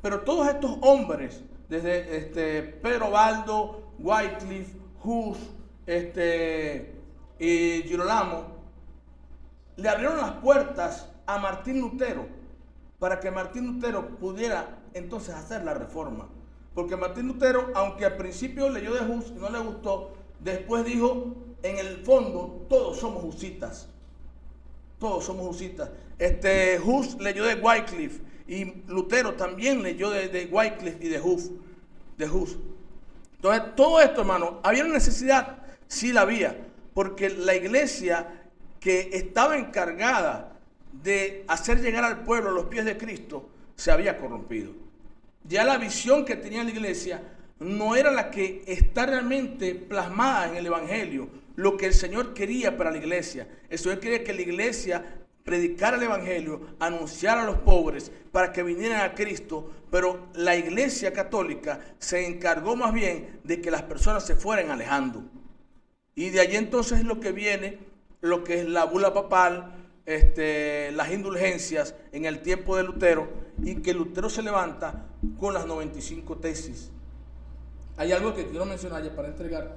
Pero todos estos hombres, desde Pedro Baldo, Wycliffe, Hus, y Girolamo, le abrieron las puertas a Martín Lutero para que Martín Lutero pudiera entonces hacer la reforma. Porque Martín Lutero, aunque al principio leyó de Hus y no le gustó, después dijo, en el fondo, todos somos husitas. Todos somos husitas. Hus leyó de Wycliffe y Lutero también leyó de Wycliffe y de Hus. Entonces, todo esto, hermano, ¿había una necesidad? Sí la había, porque la iglesia que estaba encargada de hacer llegar al pueblo a los pies de Cristo se había corrompido. Ya la visión que tenía la iglesia no era la que está realmente plasmada en el Evangelio, lo que el Señor quería para la iglesia. El Señor quería que la iglesia predicara el Evangelio, anunciara a los pobres para que vinieran a Cristo, pero la iglesia católica se encargó más bien de que las personas se fueran alejando. Y de allí entonces es lo que viene, lo que es la bula papal, las indulgencias en el tiempo de Lutero, y que Lutero se levanta con las 95 tesis. Hay algo que quiero mencionar ya para entregar,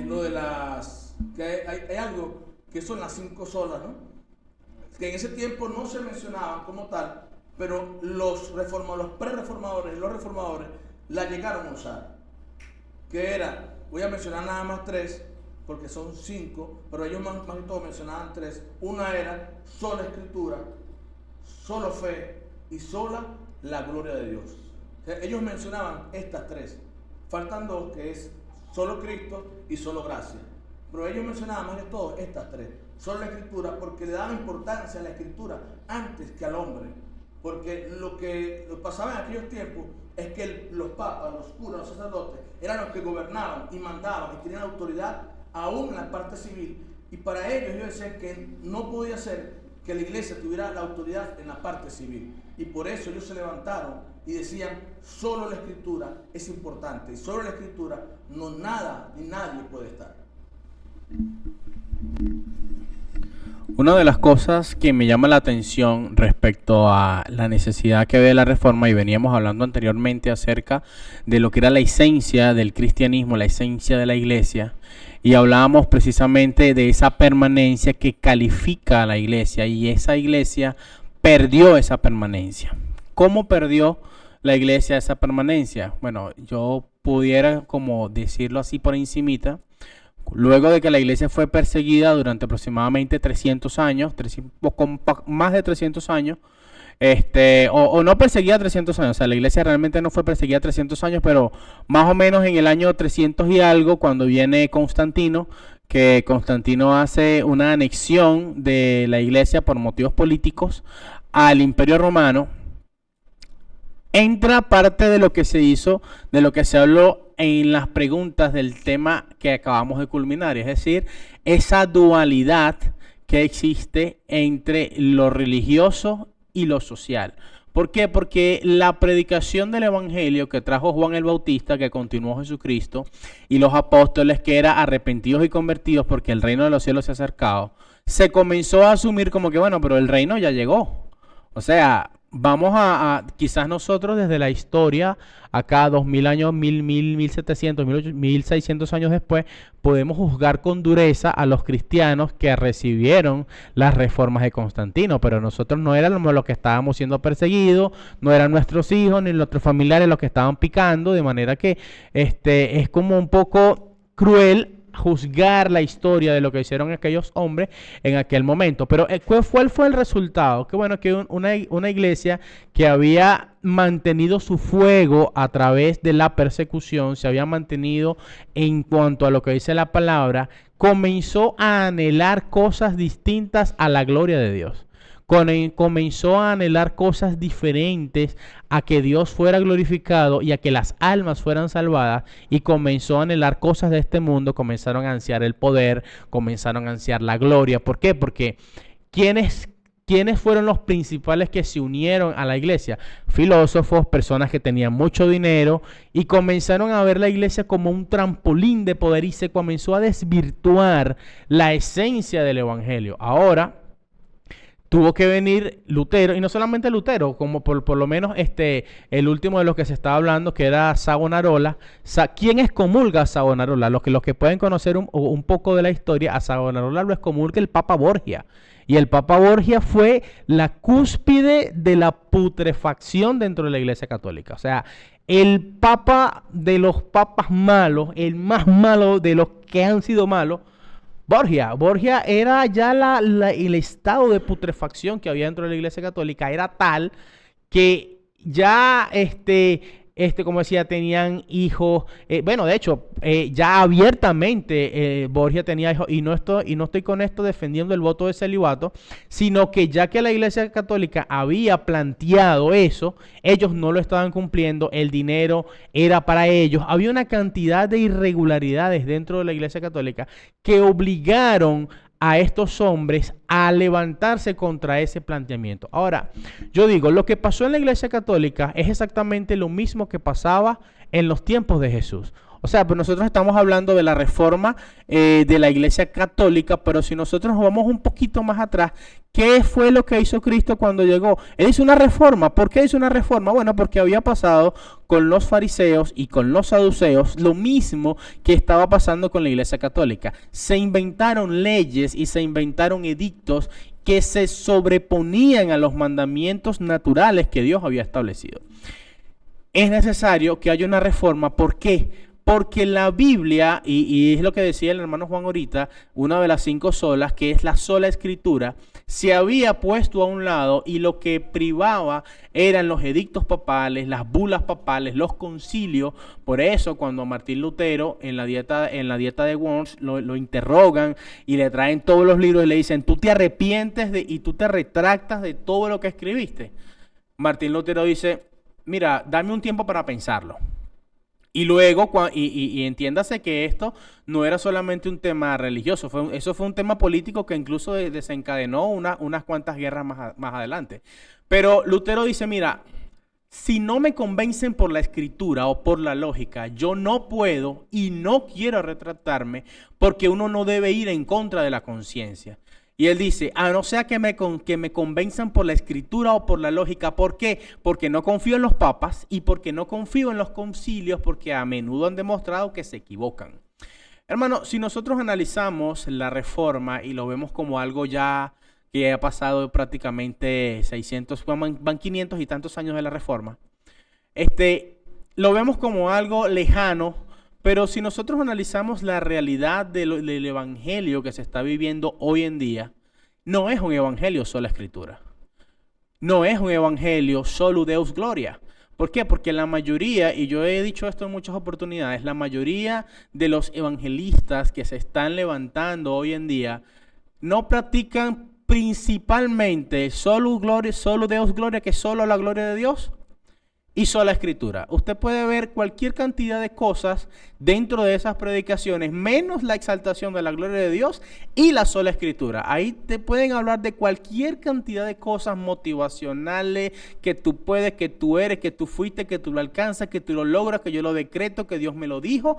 lo de las, que hay algo que son las 5 solas, ¿no? Que en ese tiempo no se mencionaban como tal, pero los pre-reformadores y los reformadores la llegaron a usar. Que era, voy a mencionar nada más 3, porque son 5, pero ellos más que todo mencionaban 3. Una era sola escritura, solo fe y sola la gloria de Dios. O sea, ellos mencionaban estas 3. Faltan 2, que es solo Cristo y solo gracia. Pero ellos mencionaban más que todo estas 3. Solo la escritura, porque le daban importancia a la escritura antes que al hombre. Porque lo que pasaba en aquellos tiempos es que los papas, los curas, los sacerdotes, eran los que gobernaban y mandaban y tenían autoridad aún en la parte civil. Y para ellos decían que no podía ser que la iglesia tuviera la autoridad en la parte civil. Y por eso ellos se levantaron y decían, solo la escritura es importante. Y solo la escritura no nada ni nadie puede estar. Una de las cosas que me llama la atención respecto a la necesidad que ve la reforma, y veníamos hablando anteriormente acerca de lo que era la esencia del cristianismo, la esencia de la iglesia, y hablábamos precisamente de esa permanencia que califica a la iglesia, y esa iglesia perdió esa permanencia. ¿Cómo perdió la iglesia esa permanencia? Bueno, yo pudiera como decirlo así por encimita. Luego de que la iglesia fue perseguida durante aproximadamente 300 años, más de 300 años, o no perseguida 300 años, o sea, la iglesia realmente no fue perseguida 300 años, pero más o menos en el año 300 y algo, cuando viene Constantino, que Constantino hace una anexión de la iglesia por motivos políticos al Imperio Romano, entra parte de lo que se hizo, de lo que se habló en las preguntas del tema que acabamos de culminar, es decir, esa dualidad que existe entre lo religioso y lo social. ¿Por qué? Porque la predicación del evangelio que trajo Juan el Bautista, que continuó Jesucristo, y los apóstoles, que era arrepentidos y convertidos porque el reino de los cielos se ha acercado, se comenzó a asumir como que, bueno, pero el reino ya llegó. O sea, vamos a quizás nosotros desde la historia, acá 2000 años, 1700, 1600 años después, podemos juzgar con dureza a los cristianos que recibieron las reformas de Constantino, pero nosotros no éramos los que estábamos siendo perseguidos, no eran nuestros hijos ni nuestros familiares los que estaban picando, de manera que es como un poco cruel juzgar la historia de lo que hicieron aquellos hombres en aquel momento. Pero ¿cuál fue el resultado? Que bueno, que una iglesia que había mantenido su fuego a través de la persecución, se había mantenido en cuanto a lo que dice la palabra, comenzó a anhelar cosas distintas a la gloria de Dios. Comenzó a anhelar cosas diferentes a que Dios fuera glorificado y a que las almas fueran salvadas, y comenzó a anhelar cosas de este mundo. Comenzaron a ansiar el poder, comenzaron a ansiar la gloria. ¿Por qué? Porque ¿quiénes fueron los principales que se unieron a la iglesia? Filósofos, personas que tenían mucho dinero, y comenzaron a ver la iglesia como un trampolín de poder, y se comenzó a desvirtuar la esencia del evangelio. Ahora tuvo que venir Lutero, y no solamente Lutero, como por lo menos el último de los que se estaba hablando, que era Savonarola. ¿Quién excomulga a Savonarola? Los que pueden conocer un poco de la historia, a Savonarola lo excomulga el Papa Borgia. Y el Papa Borgia fue la cúspide de la putrefacción dentro de la Iglesia Católica. O sea, el papa de los papas malos, el más malo de los que han sido malos, Borgia era ya el estado de putrefacción que había dentro de la Iglesia Católica. Era tal que ya, como decía, tenían hijos. Bueno, de hecho, ya abiertamente Borgia tenía hijos. Y no estoy con esto defendiendo el voto de celibato, sino que ya que la Iglesia Católica había planteado eso, ellos no lo estaban cumpliendo. El dinero era para ellos. Había una cantidad de irregularidades dentro de la Iglesia Católica que obligaron a estos hombres a levantarse contra ese planteamiento. Ahora, yo digo, lo que pasó en la Iglesia Católica es exactamente lo mismo que pasaba en los tiempos de Jesús. O sea, pues nosotros estamos hablando de la reforma de la Iglesia Católica, pero si nosotros nos vamos un poquito más atrás, ¿qué fue lo que hizo Cristo cuando llegó? Él hizo una reforma. ¿Por qué hizo una reforma? Bueno, porque había pasado con los fariseos y con los saduceos lo mismo que estaba pasando con la Iglesia Católica. Se inventaron leyes y se inventaron edictos que se sobreponían a los mandamientos naturales que Dios había establecido. Es necesario que haya una reforma. ¿Por qué? Porque la Biblia, y es lo que decía el hermano Juan ahorita, una de las 5 solas, que es la sola escritura, se había puesto a un lado, y lo que privaba eran los edictos papales, las bulas papales, los concilios. Por eso cuando Martín Lutero en la dieta de Worms lo interrogan y le traen todos los libros y le dicen, tú te arrepientes y tú te retractas de todo lo que escribiste. Martín Lutero dice, mira, dame un tiempo para pensarlo. Y luego, y entiéndase que esto no era solamente un tema religioso, eso fue un tema político que incluso desencadenó unas cuantas guerras más adelante. Pero Lutero dice, mira, si no me convencen por la escritura o por la lógica, yo no puedo y no quiero retractarme, porque uno no debe ir en contra de la conciencia. Y él dice, a no ser que me convenzan por la escritura o por la lógica. ¿Por qué? Porque no confío en los papas y porque no confío en los concilios, porque a menudo han demostrado que se equivocan. Hermano, si nosotros analizamos la reforma y lo vemos como algo ya que ha pasado prácticamente 600, van 500 y tantos años de la reforma, lo vemos como algo lejano. Pero si nosotros analizamos la realidad del evangelio que se está viviendo hoy en día, no es un evangelio sola escritura. No es un evangelio solo Deus Gloria. ¿Por qué? Porque la mayoría, y yo he dicho esto en muchas oportunidades, la mayoría de los evangelistas que se están levantando hoy en día no practican principalmente solo Deus Gloria, que es solo la gloria de Dios, y sola escritura. Usted puede ver cualquier cantidad de cosas dentro de esas predicaciones, menos la exaltación de la gloria de Dios y la sola escritura. Ahí te pueden hablar de cualquier cantidad de cosas motivacionales, que tú puedes, que tú eres, que tú fuiste, que tú lo alcanzas, que tú lo logras, que yo lo decreto, que Dios me lo dijo.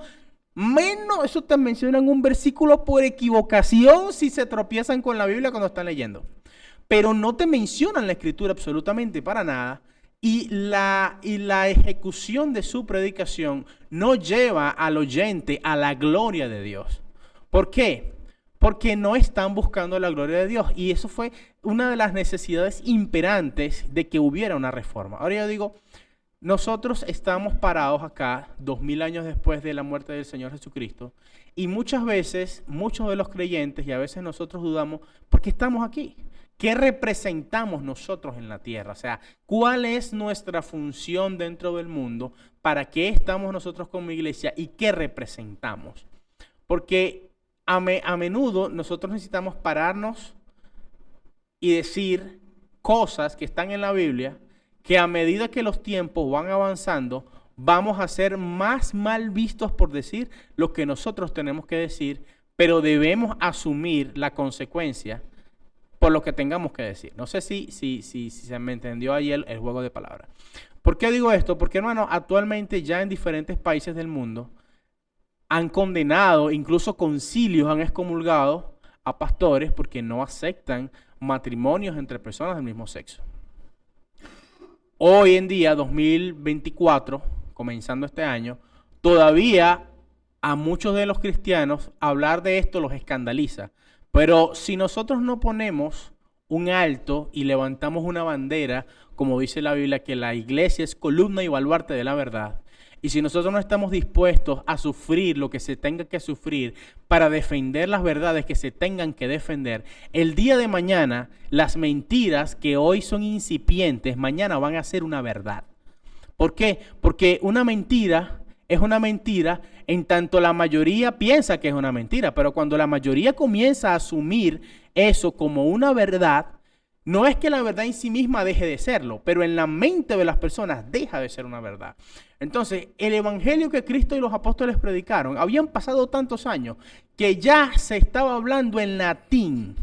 Menos eso te mencionan un versículo por equivocación si se tropiezan con la Biblia cuando están leyendo. Pero no te mencionan la escritura absolutamente para nada. Y la ejecución de su predicación no lleva al oyente a la gloria de Dios. ¿Por qué? Porque no están buscando la gloria de Dios. Y eso fue una de las necesidades imperantes de que hubiera una reforma. Ahora yo digo, nosotros estamos parados acá 2000 años después de la muerte del Señor Jesucristo y muchas veces, muchos de los creyentes y a veces nosotros dudamos, ¿por qué estamos aquí? ¿Qué representamos nosotros en la tierra? O sea, ¿cuál es nuestra función dentro del mundo? ¿Para qué estamos nosotros como iglesia y qué representamos? Porque a menudo nosotros necesitamos pararnos y decir cosas que están en la Biblia que a medida que los tiempos van avanzando, vamos a ser más mal vistos por decir lo que nosotros tenemos que decir, pero debemos asumir la consecuencia por lo que tengamos que decir. No sé si se me entendió ahí el juego de palabras. ¿Por qué digo esto? Porque, hermano, actualmente ya en diferentes países del mundo han condenado, incluso concilios han excomulgado a pastores porque no aceptan matrimonios entre personas del mismo sexo. Hoy en día, 2024, comenzando este año, todavía a muchos de los cristianos hablar de esto los escandaliza. Pero si nosotros no ponemos un alto y levantamos una bandera, como dice la Biblia, que la iglesia es columna y baluarte de la verdad, y si nosotros no estamos dispuestos a sufrir lo que se tenga que sufrir para defender las verdades que se tengan que defender, el día de mañana las mentiras que hoy son incipientes, mañana van a ser una verdad. ¿Por qué? Porque una mentira es una mentira en tanto la mayoría piensa que es una mentira, pero cuando la mayoría comienza a asumir eso como una verdad, no es que la verdad en sí misma deje de serlo, pero en la mente de las personas deja de ser una verdad. Entonces, el evangelio que Cristo y los apóstoles predicaron, habían pasado tantos años que ya se estaba hablando en latín.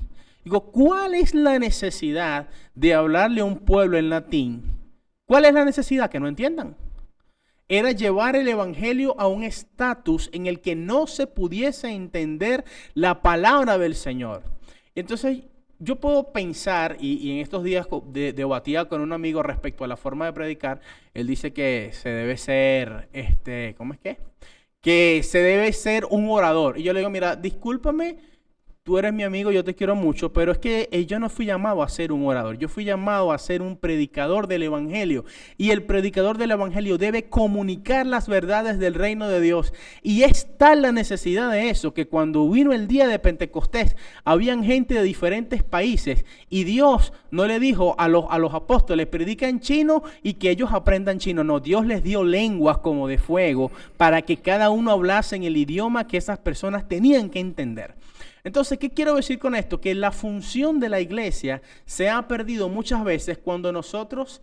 Digo, ¿cuál es la necesidad de hablarle a un pueblo en latín? ¿Cuál es la necesidad? Que no entiendan. Era llevar el evangelio a un estatus en el que no se pudiese entender la palabra del Señor. Entonces, yo puedo pensar, y en estos días debatía con un amigo respecto a la forma de predicar. Él dice que se debe ser, ¿cómo es que? Que se debe ser un orador. Y yo le digo, mira, discúlpame, tú eres mi amigo, yo te quiero mucho, pero es que yo no fui llamado a ser un orador. Yo fui llamado a ser un predicador del evangelio. Y el predicador del evangelio debe comunicar las verdades del reino de Dios. Y es tal la necesidad de eso que cuando vino el día de Pentecostés, habían gente de diferentes países. Y Dios no le dijo a los apóstoles, predica en chino y que ellos aprendan chino. No, Dios les dio lenguas como de fuego para que cada uno hablase en el idioma que esas personas tenían que entender. Entonces, ¿qué quiero decir con esto? Que la función de la iglesia se ha perdido muchas veces cuando nosotros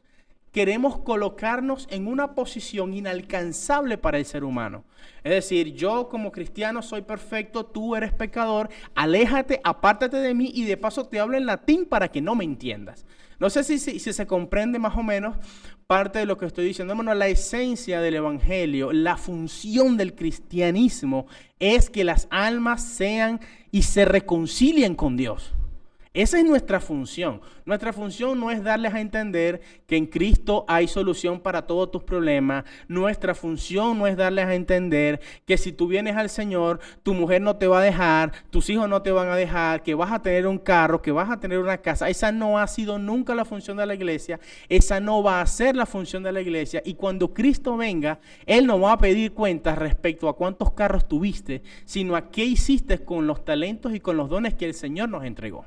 queremos colocarnos en una posición inalcanzable para el ser humano. Es decir, yo como cristiano soy perfecto, tú eres pecador, aléjate, apártate de mí y de paso te hablo en latín para que no me entiendas. No sé si se comprende más o menos parte de lo que estoy diciendo. Bueno, la esencia del evangelio, la función del cristianismo es que las almas sean y se reconcilien con Dios. Esa es nuestra función. Nuestra función no es darles a entender que en Cristo hay solución para todos tus problemas. Nuestra función no es darles a entender que si tú vienes al Señor, tu mujer no te va a dejar, tus hijos no te van a dejar, que vas a tener un carro, que vas a tener una casa. Esa no ha sido nunca la función de la iglesia. Esa no va a ser la función de la iglesia. Y cuando Cristo venga, Él no va a pedir cuentas respecto a cuántos carros tuviste, sino a qué hiciste con los talentos y con los dones que el Señor nos entregó.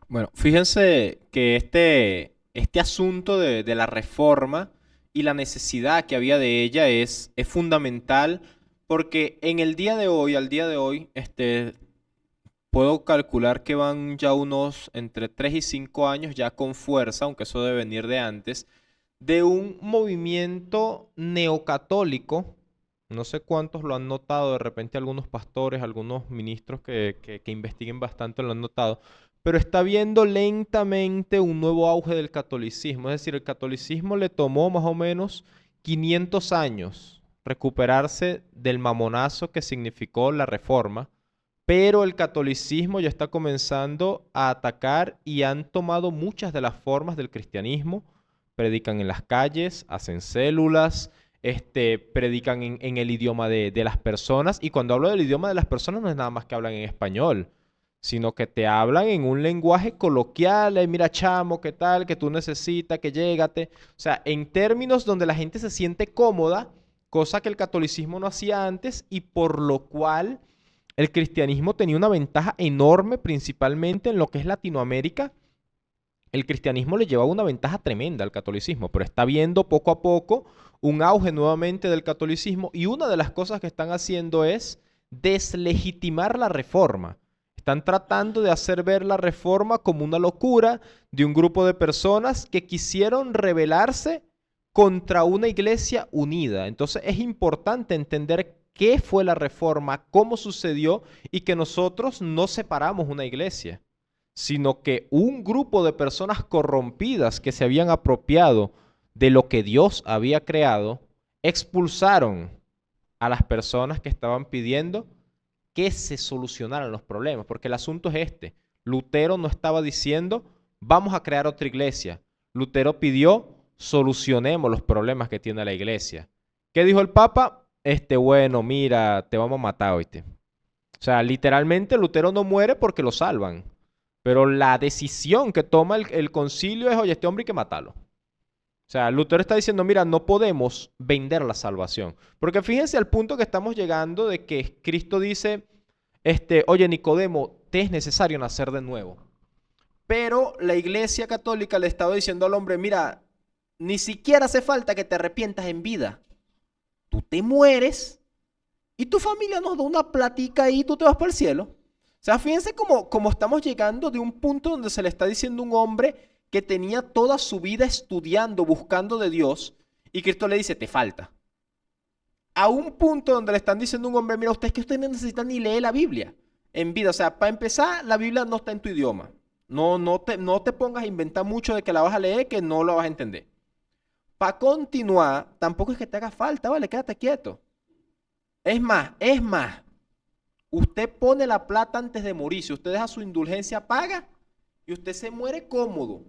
Bueno, fíjense que este asunto de la reforma y la necesidad que había de ella es fundamental porque en el día de hoy, al día de hoy, puedo calcular que van ya unos entre 3 y 5 años ya con fuerza, aunque eso debe venir de antes, de un movimiento neocatólico. No sé cuántos lo han notado, de repente algunos pastores, algunos ministros que investiguen bastante lo han notado, pero está viendo lentamente un nuevo auge del catolicismo. Es decir, el catolicismo le tomó más o menos 500 años recuperarse del mamonazo que significó la reforma, pero el catolicismo ya está comenzando a atacar y han tomado muchas de las formas del cristianismo. Predican en las calles, hacen células, predican en el idioma de las personas. Y cuando hablo del idioma de las personas no es nada más que hablan en español, sino que te hablan en un lenguaje coloquial, mira chamo, ¿qué tal? Que tú necesitas, que llégate. O sea, en términos donde la gente se siente cómoda, cosa que el catolicismo no hacía antes y por lo cual el cristianismo tenía una ventaja enorme, principalmente en lo que es Latinoamérica. El cristianismo le llevaba una ventaja tremenda al catolicismo, pero está viendo poco a poco un auge nuevamente del catolicismo y una de las cosas que están haciendo es deslegitimar la reforma. Están tratando de hacer ver la reforma como una locura de un grupo de personas que quisieron rebelarse contra una iglesia unida. Entonces es importante entender qué fue la reforma, cómo sucedió y que nosotros no separamos una iglesia, sino que un grupo de personas corrompidas que se habían apropiado de lo que Dios había creado, expulsaron a las personas que estaban pidiendo que se solucionaran los problemas, porque el asunto es este. Lutero no estaba diciendo, vamos a crear otra iglesia. Lutero pidió, solucionemos los problemas que tiene la iglesia. ¿Qué dijo el Papa? Bueno, mira, te vamos a matar, ¿oíste? O sea, literalmente Lutero no muere porque lo salvan, pero la decisión que toma el concilio es, oye, este hombre hay que matarlo. O sea, Lutero está diciendo, mira, no podemos vender la salvación. Porque fíjense al punto que estamos llegando de que Cristo dice, oye, Nicodemo, te es necesario nacer de nuevo. Pero la Iglesia Católica le estaba diciendo al hombre, mira, ni siquiera hace falta que te arrepientas en vida. Tú te mueres y tu familia nos da una platica y tú te vas para el cielo. O sea, fíjense cómo estamos llegando de un punto donde se le está diciendo a un hombre que tenía toda su vida estudiando, buscando de Dios, y Cristo le dice, te falta. A un punto donde le están diciendo a un hombre, mira, usted no necesita ni leer la Biblia en vida. O sea, para empezar, la Biblia no está en tu idioma. No te pongas a inventar mucho de que la vas a leer, que no la vas a entender. Para continuar, tampoco es que te haga falta, vale, quédate quieto. Es más, usted pone la plata antes de morirse, usted deja su indulgencia paga y usted se muere cómodo.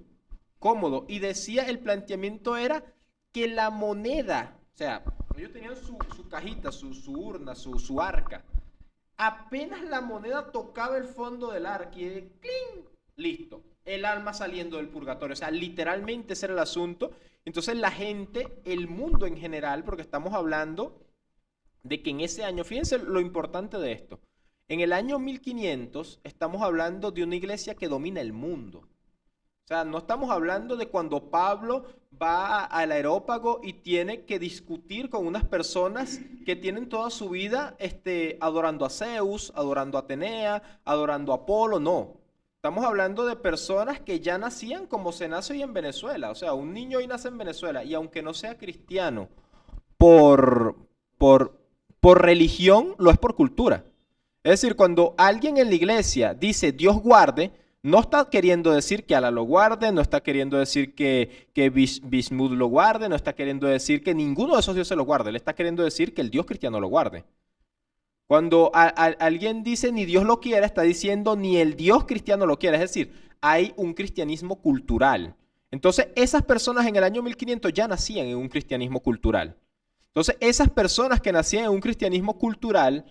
Y decía, el planteamiento era que la moneda, o sea, ellos tenían su cajita, su urna, su arca. Apenas la moneda tocaba el fondo del arca y ¡cling! Listo, el alma saliendo del purgatorio. O sea, literalmente ese era el asunto. Entonces la gente, el mundo en general, porque estamos hablando de que en ese año, fíjense lo importante de esto, en el año 1500 estamos hablando de una iglesia que domina el mundo. O sea, no estamos hablando de cuando Pablo va al Areópago y tiene que discutir con unas personas que tienen toda su vida adorando a Zeus, adorando a Atenea, adorando a Apolo. No, estamos hablando de personas que ya nacían como se nace hoy en Venezuela. O sea, un niño hoy nace en Venezuela y aunque no sea cristiano por religión, lo es por cultura. Es decir, cuando alguien en la iglesia dice Dios guarde, no está queriendo decir que Alá lo guarde, no está queriendo decir que Bismut lo guarde, no está queriendo decir que ninguno de esos dioses lo guarde, le está queriendo decir que el Dios cristiano lo guarde. Cuando alguien dice ni Dios lo quiere, está diciendo ni el Dios cristiano lo quiere, es decir, hay un cristianismo cultural. Entonces, esas personas en el año 1500 ya nacían en un cristianismo cultural. Entonces, esas personas que nacían en un cristianismo cultural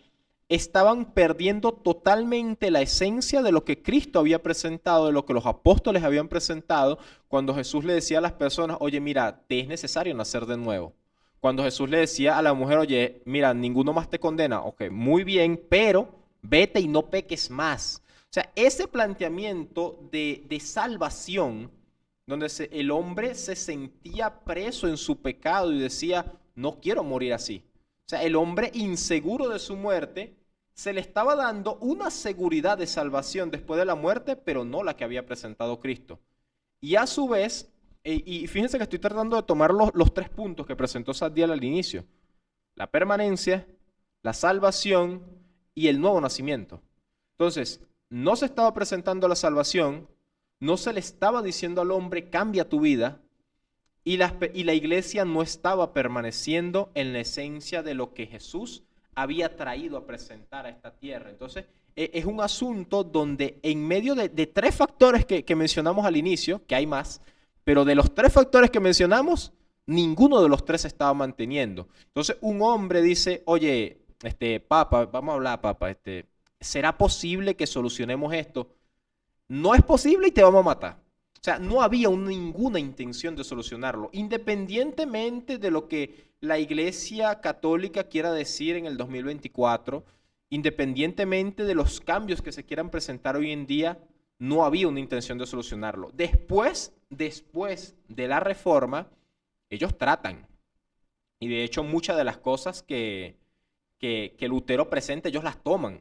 estaban perdiendo totalmente la esencia de lo que Cristo había presentado, de lo que los apóstoles habían presentado, cuando Jesús le decía a las personas, oye, mira, te es necesario nacer de nuevo. Cuando Jesús le decía a la mujer, oye, mira, ninguno más te condena, ok, muy bien, pero vete y no peques más. O sea, ese planteamiento de salvación, donde el hombre se sentía preso en su pecado y decía, no quiero morir así. O sea, el hombre inseguro de su muerte, se le estaba dando una seguridad de salvación después de la muerte, pero no la que había presentado Cristo. Y a su vez, y fíjense que estoy tratando de tomar los 3 puntos que presentó Sadiel al inicio. La permanencia, la salvación y el nuevo nacimiento. Entonces, no se estaba presentando la salvación, no se le estaba diciendo al hombre, cambia tu vida, y la iglesia no estaba permaneciendo en la esencia de lo que Jesús había traído a presentar a esta tierra. Entonces, es un asunto donde en medio de 3 factores que mencionamos al inicio, que hay más, pero de los 3 factores que mencionamos, ninguno de los 3 se estaba manteniendo. Entonces, un hombre dice, oye, Papa, vamos a hablar, Papa, ¿será posible que solucionemos esto? No es posible y te vamos a matar. O sea, no había ninguna intención de solucionarlo, independientemente de lo que la Iglesia Católica quiera decir en el 2024, independientemente de los cambios que se quieran presentar hoy en día, no había una intención de solucionarlo. Después de la reforma, ellos tratan. Y de hecho, muchas de las cosas que Lutero presenta, ellos las toman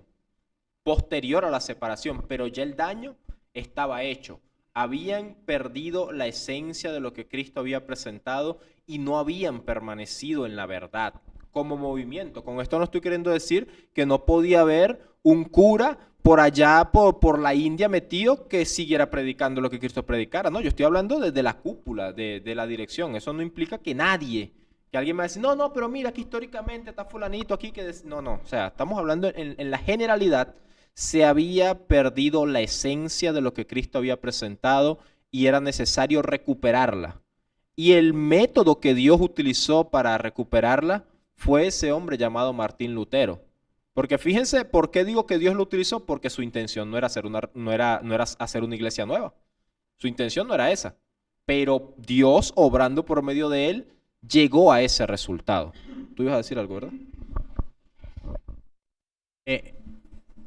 posterior a la separación, pero ya el daño estaba hecho. Habían perdido la esencia de lo que Cristo había presentado y no habían permanecido en la verdad como movimiento. Con esto no estoy queriendo decir que no podía haber un cura por allá, por la India metido, que siguiera predicando lo que Cristo predicara. No, yo estoy hablando desde la cúpula, de la dirección. Eso no implica que nadie, que alguien me va a decir, no, pero mira que históricamente está fulanito aquí que... No, o sea, estamos hablando en la generalidad. Se había perdido la esencia de lo que Cristo había presentado y era necesario recuperarla. Y el método que Dios utilizó para recuperarla fue ese hombre llamado Martín Lutero. Porque fíjense, ¿por qué digo que Dios lo utilizó? Porque su intención no era hacer una iglesia nueva. Su intención no era esa. Pero Dios, obrando por medio de él, llegó a ese resultado. Tú ibas a decir algo, ¿verdad?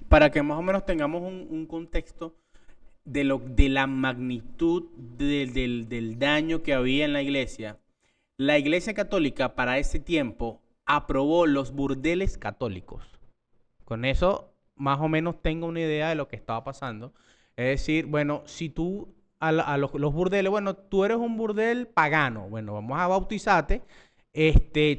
Para que más o menos tengamos un contexto de la magnitud del daño que había en la iglesia católica para ese tiempo aprobó los burdeles católicos. Con eso más o menos tengo una idea de lo que estaba pasando. Es decir, bueno, si tú los burdeles, bueno, tú eres un burdel pagano, bueno, vamos a bautizarte.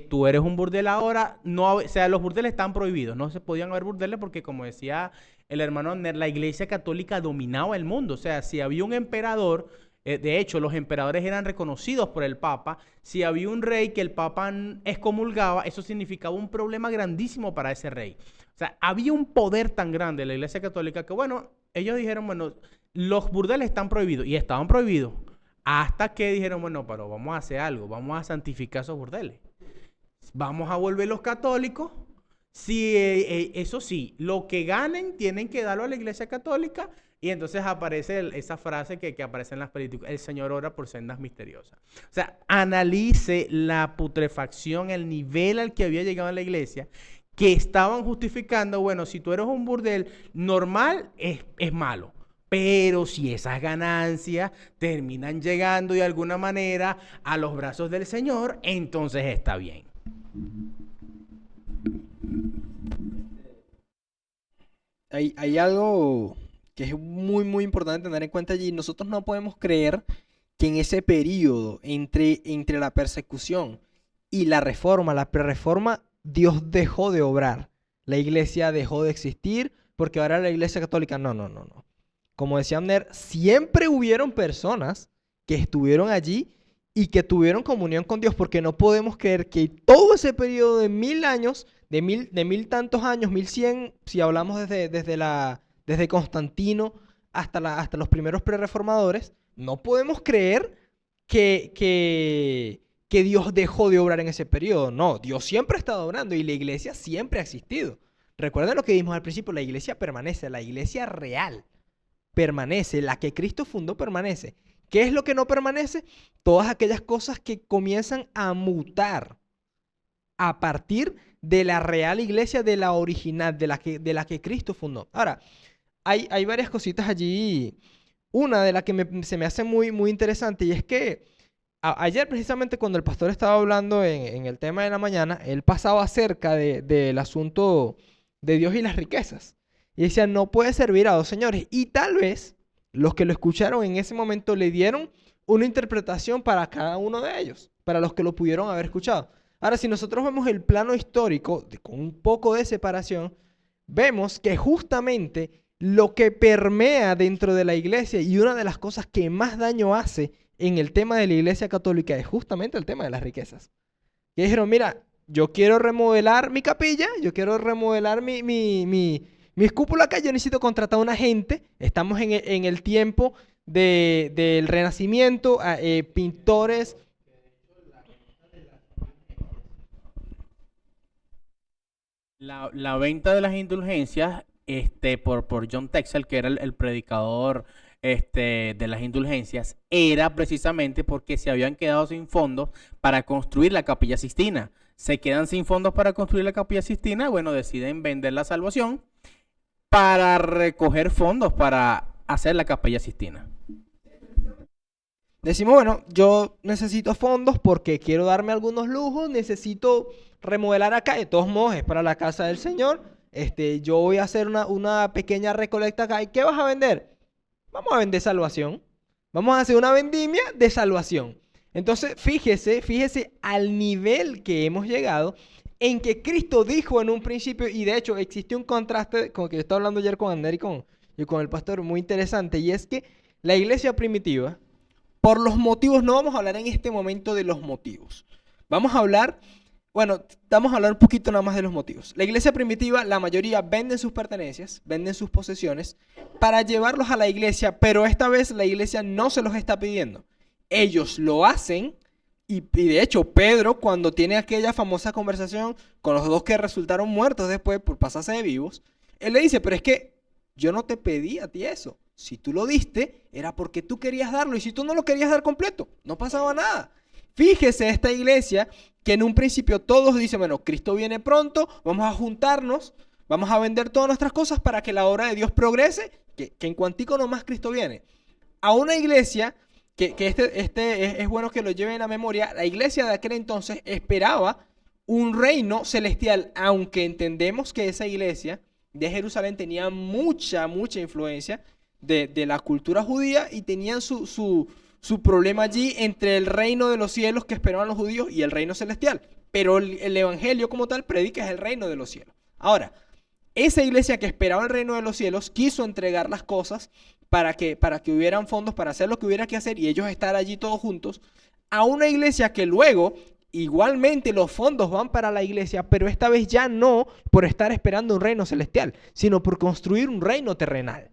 Tú eres un burdel ahora, no, o sea, los burdeles están prohibidos, no se podían haber burdeles porque, como decía el hermano Abner, la iglesia católica dominaba el mundo. O sea, si había un emperador, de hecho, los emperadores eran reconocidos por el Papa. Si había un rey que el Papa excomulgaba, eso significaba un problema grandísimo para ese rey. O sea, había un poder tan grande en la iglesia católica que, bueno, ellos dijeron, bueno, los burdeles están prohibidos, y estaban prohibidos. Hasta que dijeron, bueno, pero vamos a hacer algo, vamos a santificar esos burdeles. Vamos a volverlos católicos. Si, eso sí, lo que ganen tienen que darlo a la iglesia católica. Y entonces aparece esa frase que aparece en las películas, el Señor ora por sendas misteriosas. O sea, analice la putrefacción, el nivel al que había llegado en la iglesia, que estaban justificando, bueno, si tú eres un burdel normal, es malo. Pero si esas ganancias terminan llegando de alguna manera a los brazos del Señor, entonces está bien. Hay algo que es muy, muy importante tener en cuenta allí. Nosotros no podemos creer que en ese periodo entre la persecución y la reforma, la prerreforma, Dios dejó de obrar. La iglesia dejó de existir porque ahora la iglesia católica, no. Como decía Abner, siempre hubieron personas que estuvieron allí y que tuvieron comunión con Dios, porque no podemos creer que todo ese periodo de 1000 años, de mil tantos años, 1100, si hablamos desde Constantino hasta los primeros prerreformadores, no podemos creer que Dios dejó de obrar en ese periodo. No, Dios siempre ha estado obrando y la iglesia siempre ha existido. Recuerden lo que dijimos al principio, la iglesia permanece, la iglesia real permanece, la que Cristo fundó permanece. ¿Qué es lo que no permanece? Todas aquellas cosas que comienzan a mutar a partir de la real iglesia, de la original, de la que Cristo fundó. Ahora, hay varias cositas allí. Una de las que se me hace muy, muy interesante, y es que ayer precisamente cuando el pastor estaba hablando en el tema de la mañana, él pasaba acerca del asunto de Dios y las riquezas. Y decía, no puede servir a dos señores. Y tal vez los que lo escucharon en ese momento le dieron una interpretación para cada uno de ellos, para los que lo pudieron haber escuchado. Ahora, si nosotros vemos el plano histórico, con un poco de separación, vemos que justamente lo que permea dentro de la iglesia y una de las cosas que más daño hace en el tema de la iglesia católica es justamente el tema de las riquezas. Y dijeron, mira, yo quiero remodelar mi capilla, yo quiero remodelar mis cúpulas acá, yo necesito contratar a una gente. Estamos en el tiempo del Renacimiento, pintores. La venta de las indulgencias por John Texel, que era el predicador de las indulgencias, era precisamente porque se habían quedado sin fondos para construir la Capilla Sixtina. Se quedan sin fondos para construir la Capilla Sixtina, bueno, deciden vender la salvación para recoger fondos para hacer la Capilla Sixtina. Decimos, bueno, yo necesito fondos porque quiero darme algunos lujos, necesito remodelar acá, de todos modos es para la casa del Señor, yo voy a hacer una pequeña recolecta acá. ¿Y qué vas a vender? Vamos a vender salvación. Vamos a hacer una vendimia de salvación. Entonces, fíjese al nivel que hemos llegado en que Cristo dijo en un principio, y de hecho existe un contraste con que yo estaba hablando ayer con Ander y con el pastor, muy interesante, y es que la iglesia primitiva, por los motivos, no vamos a hablar en este momento de los motivos. Vamos a hablar un poquito nada más de los motivos. La iglesia primitiva, la mayoría venden sus pertenencias, venden sus posesiones para llevarlos a la iglesia, pero esta vez la iglesia no se los está pidiendo. Ellos lo hacen y de hecho Pedro, cuando tiene aquella famosa conversación con los dos que resultaron muertos después por pasarse de vivos, él le dice, pero es que yo no te pedí a ti eso. Si tú lo diste, era porque tú querías darlo, y si tú no lo querías dar completo, no pasaba nada. Fíjese esta iglesia que en un principio todos dicen, bueno, Cristo viene pronto, vamos a juntarnos, vamos a vender todas nuestras cosas para que la obra de Dios progrese, que en cuantico nomás Cristo viene. A una iglesia, que es bueno que lo lleven a memoria, la iglesia de aquel entonces esperaba un reino celestial, aunque entendemos que esa iglesia de Jerusalén tenía mucha influencia de la cultura judía y tenían su problema allí entre el reino de los cielos que esperaban los judíos y el reino celestial. Pero el evangelio como tal predica es el reino de los cielos. Ahora, esa iglesia que esperaba el reino de los cielos quiso entregar las cosas para que hubieran fondos para hacer lo que hubiera que hacer y ellos estar allí todos juntos, a una iglesia que luego igualmente los fondos van para la iglesia, pero esta vez ya no por estar esperando un reino celestial, sino por construir un reino terrenal.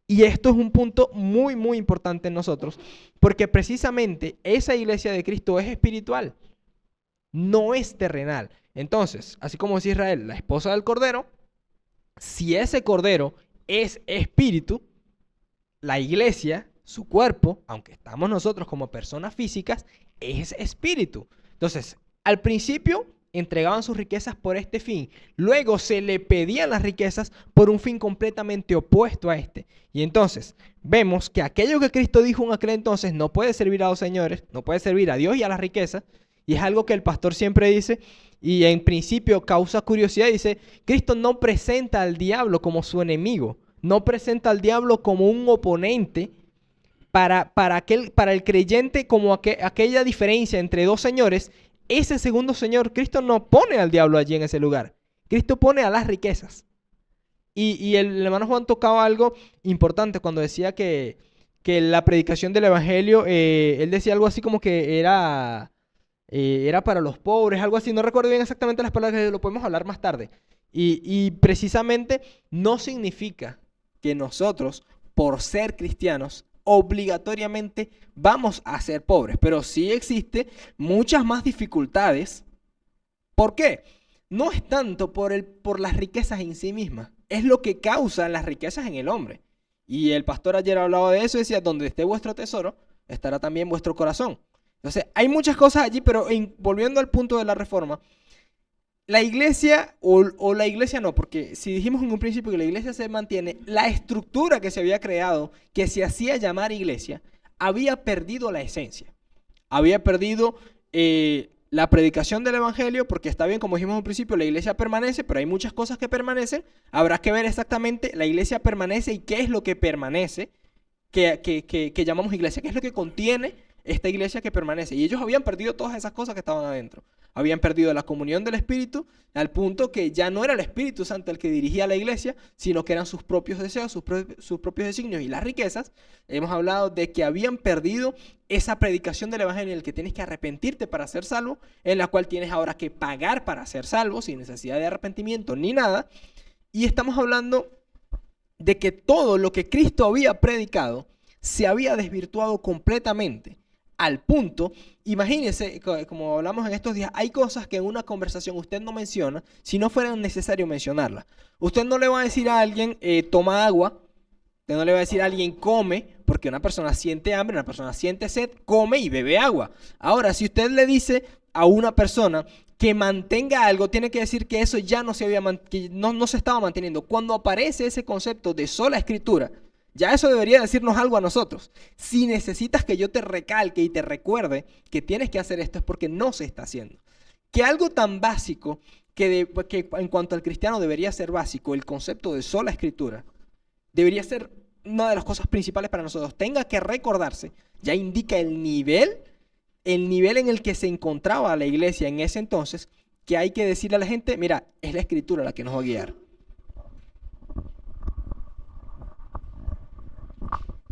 Y esto es un punto muy importante en nosotros, porque precisamente esa iglesia de Cristo es espiritual, no es terrenal. Entonces, así como es Israel, la esposa del Cordero, si ese Cordero es espíritu, la iglesia, su cuerpo, aunque estamos nosotros como personas físicas, es espíritu. Entonces, al principio entregaban sus riquezas por este fin. Luego se le pedían las riquezas por un fin completamente opuesto a este. Y entonces vemos que aquello que Cristo dijo en aquel entonces no puede servir a los señores, no puede servir a Dios y a las riquezas. Y es algo que el pastor siempre dice y en principio causa curiosidad. Dice, Cristo no presenta al diablo como su enemigo, no presenta al diablo como un oponente para el creyente, como aquella diferencia entre dos señores. Ese segundo señor, Cristo no pone al diablo allí en ese lugar. Cristo pone a las riquezas. Y el hermano Juan tocaba algo importante cuando decía que la predicación del evangelio, él decía algo así como que era para los pobres, algo así. No recuerdo bien exactamente las palabras, lo podemos hablar más tarde. Y precisamente no significa que nosotros, por ser cristianos, obligatoriamente vamos a ser pobres, pero sí existe muchas más dificultades. ¿Por qué? No es tanto por las riquezas en sí mismas, es lo que causan las riquezas en el hombre. Y el pastor ayer hablaba de eso y decía, donde esté vuestro tesoro, estará también vuestro corazón. Entonces, hay muchas cosas allí, pero volviendo al punto de la reforma, la iglesia, o la iglesia no, porque si dijimos en un principio que la iglesia se mantiene, la estructura que se había creado, que se hacía llamar iglesia, había perdido la esencia. Había perdido la predicación del evangelio, porque está bien, como dijimos en un principio, la iglesia permanece, pero hay muchas cosas que permanecen. Habrá que ver exactamente la iglesia permanece y qué es lo que permanece, que llamamos iglesia, qué es lo que contiene esta iglesia que permanece. Y ellos habían perdido todas esas cosas que estaban adentro. Habían perdido la comunión del Espíritu al punto que ya no era el Espíritu Santo el que dirigía la iglesia, sino que eran sus propios deseos, sus propios designios y las riquezas. Hemos hablado de que habían perdido esa predicación del evangelio en el que tienes que arrepentirte para ser salvo, en la cual tienes ahora que pagar para ser salvo sin necesidad de arrepentimiento ni nada. Y estamos hablando de que todo lo que Cristo había predicado se había desvirtuado completamente, al punto. Imagínese, como hablamos en estos días, hay cosas que en una conversación usted no menciona si no fuera necesario mencionarlas. Usted no le va a decir a alguien, toma agua. Usted no le va a decir a alguien, come, porque una persona siente hambre, una persona siente sed, come y bebe agua. Ahora, si usted le dice a una persona que mantenga algo, tiene que decir que eso ya no se que no se estaba manteniendo. Cuando aparece ese concepto de sola escritura, ya eso debería decirnos algo a nosotros. Si necesitas que yo te recalque y te recuerde que tienes que hacer esto, es porque no se está haciendo. Que algo tan básico, que en cuanto al cristiano debería ser básico, el concepto de sola escritura, debería ser una de las cosas principales para nosotros. Tenga que recordarse, ya indica el nivel en el que se encontraba la iglesia en ese entonces, que hay que decirle a la gente, mira, es la escritura la que nos va a guiar.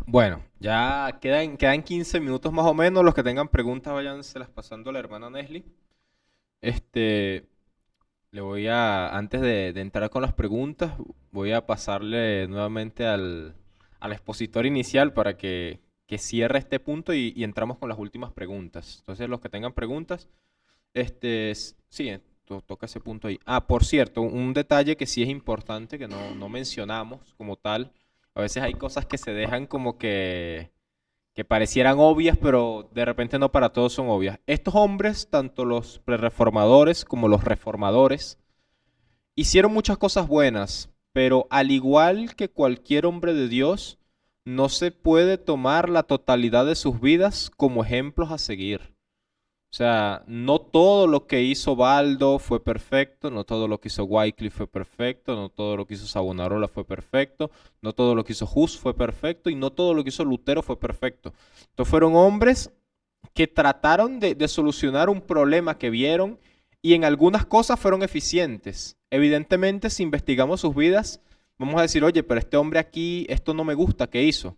Bueno, ya quedan 15 minutos más o menos. Los que tengan preguntas, váyanselas pasando a la hermana Nesli. Antes de entrar con las preguntas, voy a pasarle nuevamente al expositor inicial para que cierre este punto y entramos con las últimas preguntas. Entonces, los que tengan preguntas, sí, toca ese punto ahí. Ah, por cierto, un detalle que sí es importante, que no mencionamos como tal. A veces hay cosas que se dejan como que parecieran obvias, pero de repente no para todos son obvias. Estos hombres, tanto los prerreformadores como los reformadores, hicieron muchas cosas buenas, pero al igual que cualquier hombre de Dios, no se puede tomar la totalidad de sus vidas como ejemplos a seguir. O sea, no todo lo que hizo Baldo fue perfecto, no todo lo que hizo Wycliffe fue perfecto, no todo lo que hizo Savonarola fue perfecto, no todo lo que hizo Hus fue perfecto y no todo lo que hizo Lutero fue perfecto. Entonces fueron hombres que trataron de solucionar un problema que vieron y en algunas cosas fueron eficientes. Evidentemente, si investigamos sus vidas, vamos a decir, oye, pero este hombre aquí, esto no me gusta, ¿qué hizo?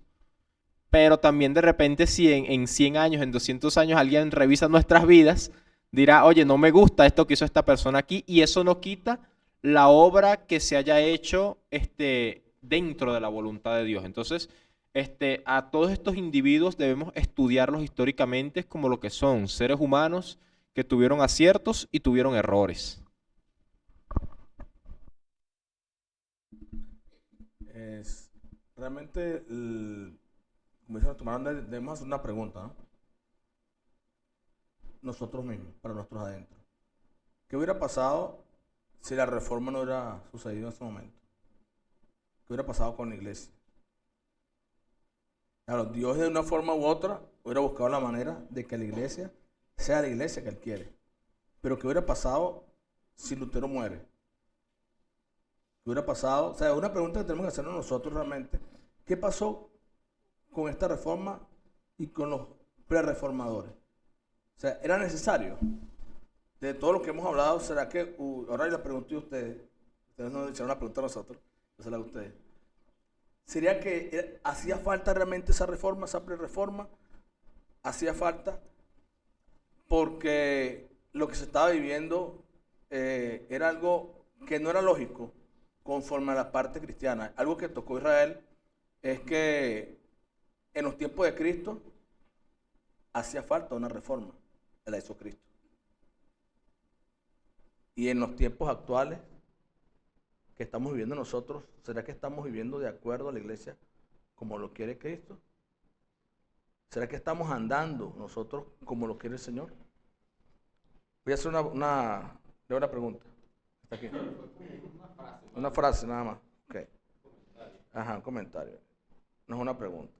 Pero también de repente si en 100 años, en 200 años alguien revisa nuestras vidas, dirá, oye, no me gusta esto que hizo esta persona aquí, y eso no quita la obra que se haya hecho dentro de la voluntad de Dios. Entonces, a todos estos individuos debemos estudiarlos históricamente como lo que son, seres humanos que tuvieron aciertos y tuvieron errores. Realmente, como dicen los tomadores, debemos hacer una pregunta, ¿no? Nosotros mismos, para nuestros adentros. ¿Qué hubiera pasado si la reforma no hubiera sucedido en ese momento? ¿Qué hubiera pasado con la iglesia? Claro, Dios de una forma u otra hubiera buscado la manera de que la iglesia sea la iglesia que Él quiere. Pero ¿qué hubiera pasado si Lutero muere? ¿Qué hubiera pasado? O sea, una pregunta que tenemos que hacernos nosotros realmente. ¿Qué pasó con esta reforma y con los pre-reformadores? O sea, ¿era necesario? De todo lo que hemos hablado, ¿será que, ahora yo les pregunto a ustedes nos hicieron una pregunta a nosotros, yo se la hago a ustedes, ¿sería que hacía falta realmente esa reforma, esa pre-reforma? ¿Hacía falta? Porque lo que se estaba viviendo era algo que no era lógico conforme a la parte cristiana. Algo que tocó Israel es que en los tiempos de Cristo hacía falta una reforma, la hizo Cristo. Y en los tiempos actuales que estamos viviendo nosotros, ¿será que estamos viviendo de acuerdo a la iglesia como lo quiere Cristo? ¿Será que estamos andando nosotros como lo quiere el Señor? Voy a hacer una pregunta. Está aquí. Una frase nada más. Okay. Ajá, un comentario. No es una pregunta.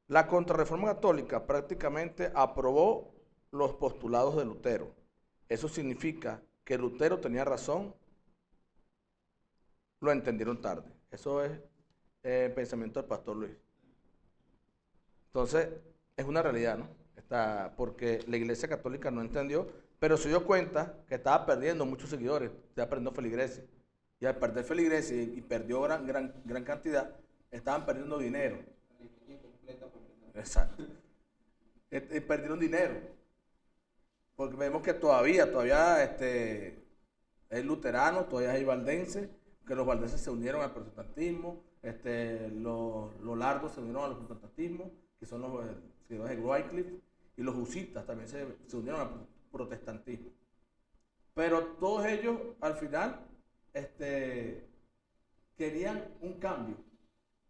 La Contrarreforma Católica prácticamente aprobó los postulados de Lutero. Eso significa que Lutero tenía razón. Lo entendieron tarde. Eso es el pensamiento del pastor Luis. Entonces, es una realidad, ¿no? Porque la Iglesia Católica no entendió, pero se dio cuenta que estaba perdiendo muchos seguidores. Ya perdió feligreses. Y al perder feligreses y perdió gran cantidad, estaban perdiendo dinero. Exacto. Perdieron dinero. Porque vemos que todavía hay luteranos, todavía hay valdenses, que los valdenses se unieron al protestantismo, los largos se unieron al protestantismo, que son los seguidores de Wycliffe, y los husitas también se unieron al protestantismo. Pero todos ellos al final querían un cambio.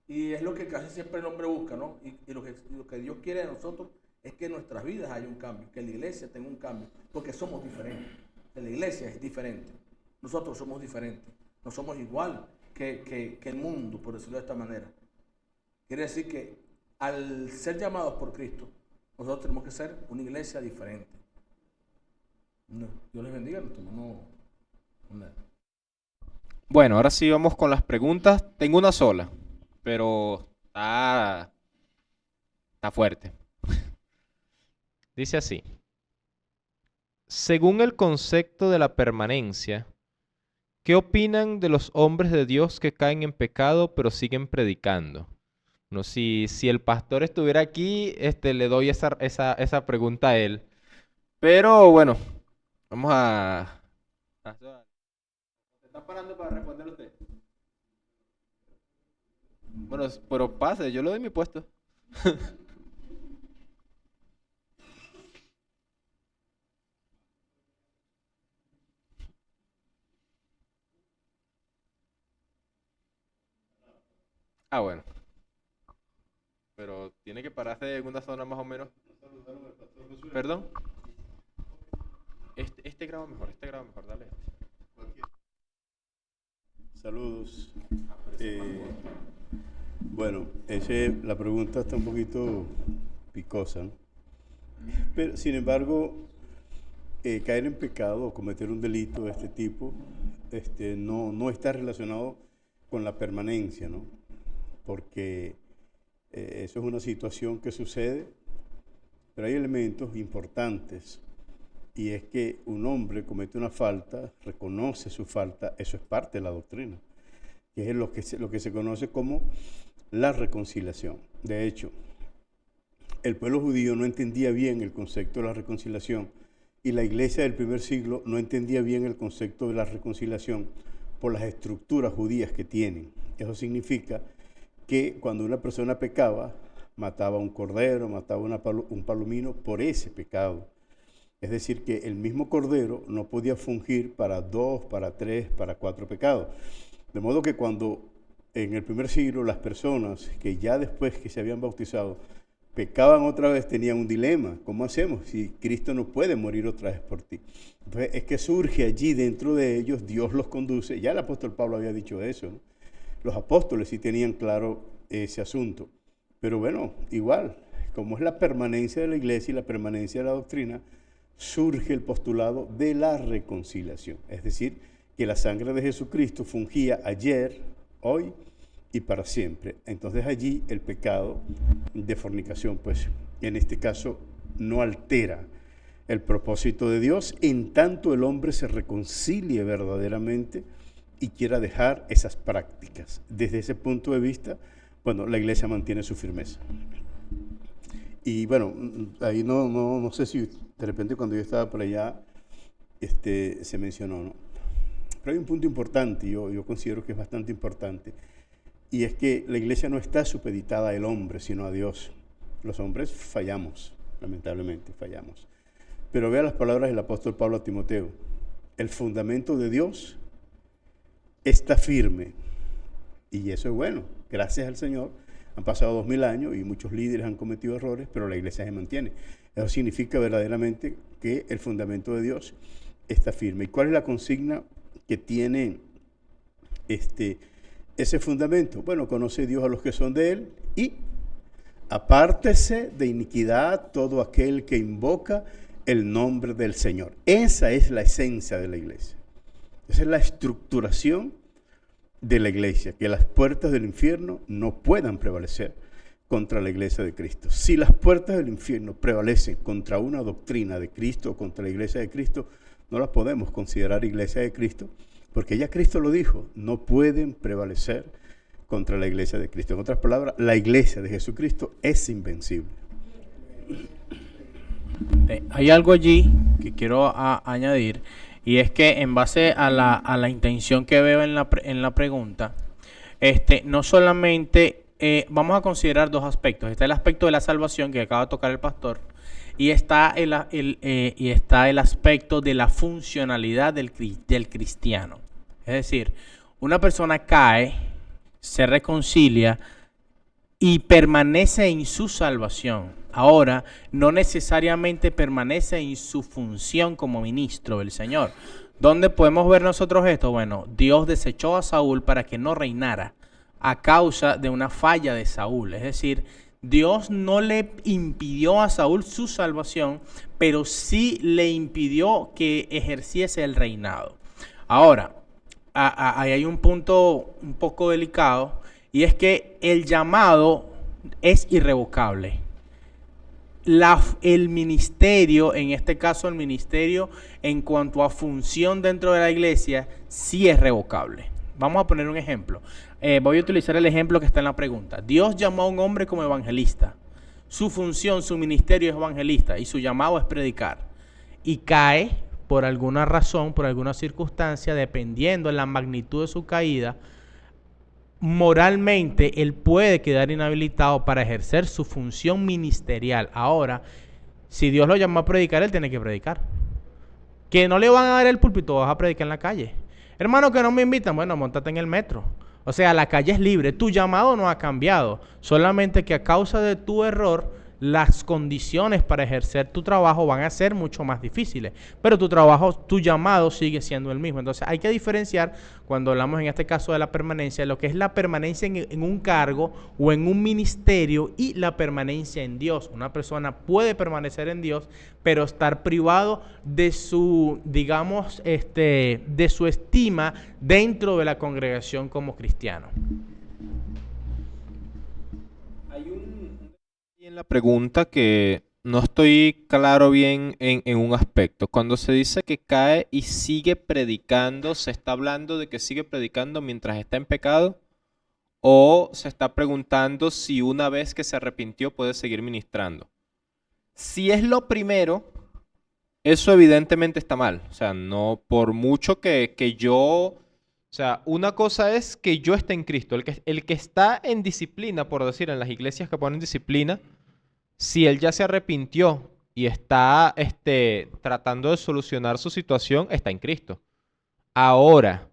Y es lo que casi siempre el hombre busca, ¿no? Y lo que Dios quiere de nosotros es que en nuestras vidas haya un cambio, que la iglesia tenga un cambio, porque somos diferentes. La iglesia es diferente. Nosotros somos diferentes. No somos igual que el mundo, por decirlo de esta manera. Quiere decir que al ser llamados por Cristo, nosotros tenemos que ser una iglesia diferente. Dios les bendiga. Bueno, ahora sí vamos con las preguntas. Tengo una sola, pero está fuerte. Dice así: según el concepto de la permanencia, ¿qué opinan de los hombres de Dios que caen en pecado pero siguen predicando? No, si el pastor estuviera aquí, le doy esa pregunta a él. Pero bueno, vamos a... ¿Se está parando para responder usted? Bueno, pero pase, yo le doy mi puesto. Ah, bueno. Pero tiene que pararse en una zona más o menos. ¿Perdón? Este graba mejor, dale. Saludos. Bueno, la pregunta está un poquito picosa, ¿no? Pero, sin embargo, caer en pecado o cometer un delito de este tipo no está relacionado con la permanencia, ¿no? Porque eso es una situación que sucede, pero hay elementos importantes, y es que un hombre comete una falta, reconoce su falta, eso es parte de la doctrina, que es lo que se conoce como la reconciliación. De hecho, el pueblo judío no entendía bien el concepto de la reconciliación, y la iglesia del primer siglo no entendía bien el concepto de la reconciliación por las estructuras judías que tienen. Eso significa que cuando una persona pecaba, mataba un cordero, mataba un palomino por ese pecado. Es decir, que el mismo cordero no podía fungir para 2, para 3, para 4 pecados. De modo que cuando en el primer siglo las personas que ya después que se habían bautizado pecaban otra vez, tenían un dilema. ¿Cómo hacemos si Cristo no puede morir otra vez por ti? Entonces es que surge allí dentro de ellos, Dios los conduce. Ya el apóstol Pablo había dicho eso, ¿no? Los apóstoles sí tenían claro ese asunto. Pero bueno, igual, como es la permanencia de la iglesia y la permanencia de la doctrina, surge el postulado de la reconciliación. Es decir, que la sangre de Jesucristo fungía ayer, hoy y para siempre. Entonces allí el pecado de fornicación, pues en este caso no altera el propósito de Dios, en tanto el hombre se reconcilie verdaderamente y quiera dejar esas prácticas. Desde ese punto de vista, bueno, la iglesia mantiene su firmeza. Y bueno, ahí no sé si de repente cuando yo estaba por allá se mencionó, ¿no? Pero hay un punto importante, yo considero que es bastante importante, y es que la iglesia no está supeditada al hombre, sino a Dios. Los hombres fallamos, lamentablemente fallamos. Pero vea las palabras del apóstol Pablo a Timoteo: el fundamento de Dios está firme, y eso es bueno, gracias al Señor. Han pasado 2000 años y muchos líderes han cometido errores, pero la iglesia se mantiene. Eso significa verdaderamente que el fundamento de Dios está firme. ¿Y cuál es la consigna que tiene ese fundamento? Bueno, conoce Dios a los que son de Él y apártese de iniquidad todo aquel que invoca el nombre del Señor. Esa es la esencia de la iglesia. Esa es la estructuración de la iglesia, que las puertas del infierno no puedan prevalecer contra la iglesia de Cristo. Si las puertas del infierno prevalecen contra una doctrina de Cristo o contra la iglesia de Cristo, no las podemos considerar iglesia de Cristo, porque ya Cristo lo dijo, no pueden prevalecer contra la iglesia de Cristo. En otras palabras, la iglesia de Jesucristo es invencible. Hay algo allí que quiero añadir, y es que en base a la intención que veo en la pregunta, no solamente vamos a considerar dos aspectos. Está el aspecto de la salvación que acaba de tocar el pastor, Y está y está el aspecto de la funcionalidad del cristiano. Es decir, una persona cae, se reconcilia y permanece en su salvación. Ahora, no necesariamente permanece en su función como ministro del Señor. ¿Dónde podemos ver nosotros esto? Bueno, Dios desechó a Saúl para que no reinara a causa de una falla de Saúl. Es decir, Dios no le impidió a Saúl su salvación, pero sí le impidió que ejerciese el reinado. Ahora, ahí hay un punto un poco delicado, y es que el llamado es irrevocable. El ministerio, en este caso el ministerio en cuanto a función dentro de la iglesia, sí es revocable. Vamos a poner un ejemplo. Voy a utilizar el ejemplo que está en la pregunta. Dios llamó a un hombre como evangelista. Su función, su ministerio es evangelista y su llamado es predicar. Y cae por alguna razón, por alguna circunstancia, dependiendo de la magnitud de su caída, moralmente él puede quedar inhabilitado para ejercer su función ministerial. Ahora, si Dios lo llamó a predicar, él tiene que predicar. Que no le van a dar el púlpito, vas a predicar en la calle. Hermano, que no me invitan, bueno, montate en el metro. O sea, la calle es libre, tu llamado no ha cambiado, solamente que a causa de tu error, las condiciones para ejercer tu trabajo van a ser mucho más difíciles, pero tu llamado sigue siendo el mismo. Entonces hay que diferenciar, cuando hablamos en este caso de la permanencia, lo que es la permanencia en un cargo o en un ministerio y la permanencia en Dios. Una persona puede permanecer en Dios, pero estar privado de su, digamos, de su estima dentro de la congregación como cristiano. En la pregunta que no estoy claro bien en un aspecto. Cuando se dice que cae y sigue predicando, ¿se está hablando de que sigue predicando mientras está en pecado? ¿O se está preguntando si una vez que se arrepintió puede seguir ministrando? Si es lo primero, eso evidentemente está mal. O sea, no por mucho que yo... O sea, una cosa es que yo esté en Cristo. El que está en disciplina, por decir, en las iglesias que ponen disciplina, si él ya se arrepintió y está tratando de solucionar su situación, está en Cristo. Ahora,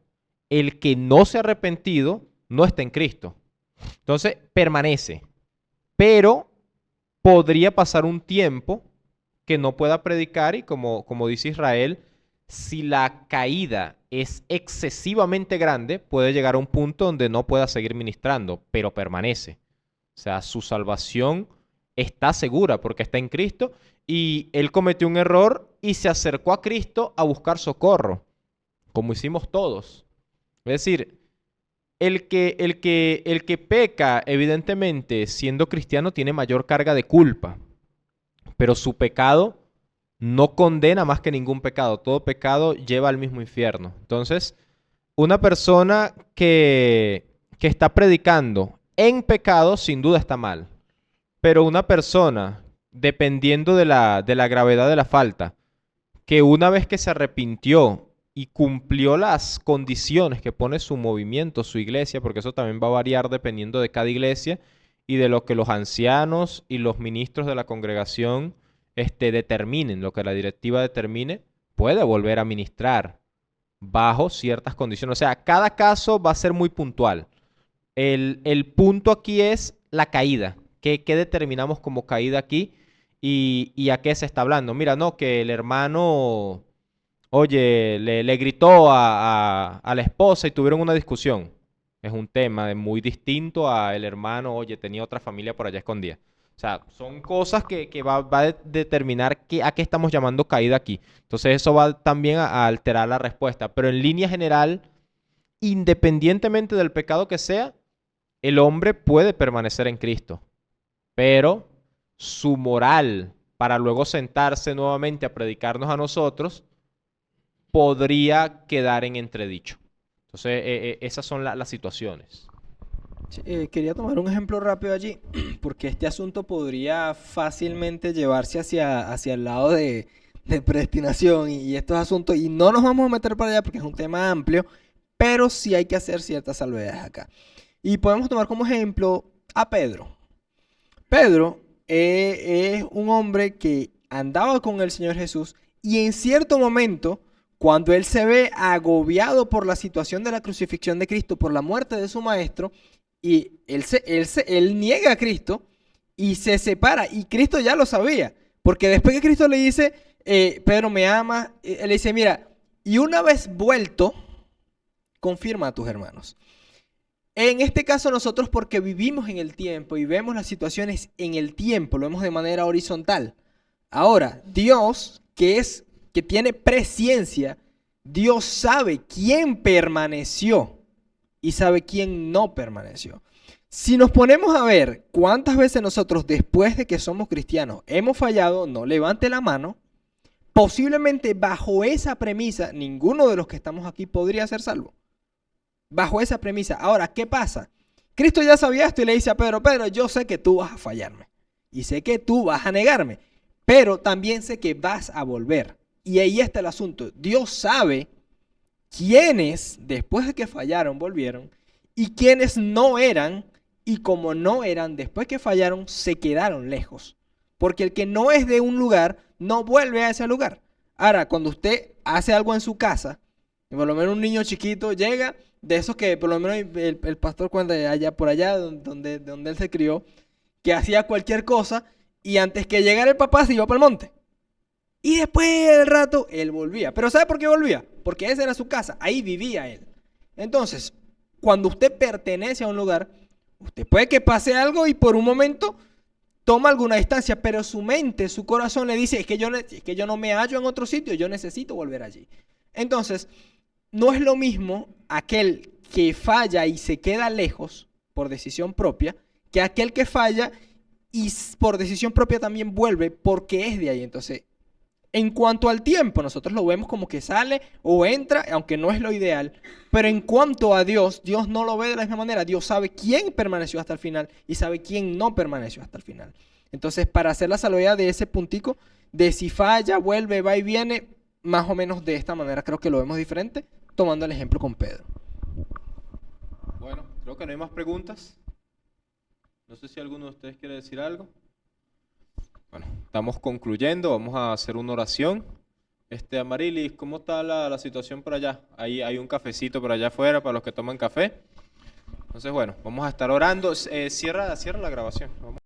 el que no se ha arrepentido no está en Cristo. Entonces, permanece. Pero podría pasar un tiempo que no pueda predicar y como dice Israel, si la caída es excesivamente grande, puede llegar a un punto donde no pueda seguir ministrando, pero permanece. O sea, su salvación está segura porque está en Cristo y él cometió un error y se acercó a Cristo a buscar socorro, como hicimos todos. Es decir, el que peca, evidentemente, siendo cristiano, tiene mayor carga de culpa, pero su pecado no condena más que ningún pecado. Todo pecado lleva al mismo infierno. Entonces, una persona que está predicando en pecado, sin duda está mal. Pero una persona, dependiendo de la gravedad de la falta, que una vez que se arrepintió y cumplió las condiciones que pone su movimiento, su iglesia, porque eso también va a variar dependiendo de cada iglesia y de lo que los ancianos y los ministros de la congregación determinen, lo que la directiva determine, puede volver a ministrar bajo ciertas condiciones. O sea, cada caso va a ser muy puntual. El punto aquí es la caída. ¿Qué determinamos como caída aquí? ¿Y a qué se está hablando? Mira, no, que el hermano, oye, le gritó a la esposa y tuvieron una discusión. Es un tema muy distinto a el hermano, oye, tenía otra familia por allá escondida. O sea, son cosas que va a determinar a qué estamos llamando caída aquí. Entonces eso va también a alterar la respuesta. Pero en línea general, independientemente del pecado que sea, el hombre puede permanecer en Cristo. Pero su moral para luego sentarse nuevamente a predicarnos a nosotros podría quedar en entredicho. Entonces, esas son las situaciones. Quería tomar un ejemplo rápido allí, porque este asunto podría fácilmente llevarse hacia el lado de predestinación y estos asuntos, y no nos vamos a meter para allá porque es un tema amplio, pero sí hay que hacer ciertas salvedades acá. Y podemos tomar como ejemplo a Pedro. Pedro es un hombre que andaba con el Señor Jesús y en cierto momento, cuando él se ve agobiado por la situación de la crucifixión de Cristo, por la muerte de su maestro, y él niega a Cristo y se separa, y Cristo ya lo sabía, porque después que Cristo le dice, Pedro, ¿me ama? Él le dice, mira, y una vez vuelto, confirma a tus hermanos. En este caso nosotros, porque vivimos en el tiempo y vemos las situaciones en el tiempo, lo vemos de manera horizontal. Ahora, Dios, que tiene presciencia, Dios sabe quién permaneció y sabe quién no permaneció. Si nos ponemos a ver cuántas veces nosotros, después de que somos cristianos, hemos fallado, no levante la mano, posiblemente bajo esa premisa, ninguno de los que estamos aquí podría ser salvo. Bajo esa premisa. Ahora, ¿qué pasa? Cristo ya sabía esto y le dice a Pedro, Pedro, yo sé que tú vas a fallarme y sé que tú vas a negarme, pero también sé que vas a volver. Y ahí está el asunto. Dios sabe quiénes, después de que fallaron, volvieron, y quiénes no eran, y como no eran, después que fallaron, se quedaron lejos. Porque el que no es de un lugar, no vuelve a ese lugar. Ahora, cuando usted hace algo en su casa, por lo menos un niño chiquito llega, de esos que por lo menos el pastor cuenta allá por allá, donde él se crió, que hacía cualquier cosa, y antes que llegara el papá se iba para el monte. Y después del rato, él volvía. ¿Pero sabe por qué volvía? Porque esa era su casa, ahí vivía él. Entonces, cuando usted pertenece a un lugar, usted puede que pase algo y por un momento toma alguna distancia, pero su mente, su corazón le dice, es que yo no me hallo en otro sitio, yo necesito volver allí. Entonces, no es lo mismo aquel que falla y se queda lejos por decisión propia, que aquel que falla y por decisión propia también vuelve porque es de ahí. Entonces, en cuanto al tiempo, nosotros lo vemos como que sale o entra, aunque no es lo ideal. Pero en cuanto a Dios, Dios no lo ve de la misma manera. Dios sabe quién permaneció hasta el final y sabe quién no permaneció hasta el final. Entonces, para hacer la salvedad de ese puntico, de si falla, vuelve, va y viene, más o menos de esta manera creo que lo vemos diferente, tomando el ejemplo con Pedro. Bueno, creo que no hay más preguntas. No sé si alguno de ustedes quiere decir algo. Bueno, estamos concluyendo, vamos a hacer una oración. Amarilis, ¿cómo está la situación por allá? Ahí hay un cafecito por allá afuera para los que toman café. Entonces, bueno, vamos a estar orando. Cierra la grabación. Vamos.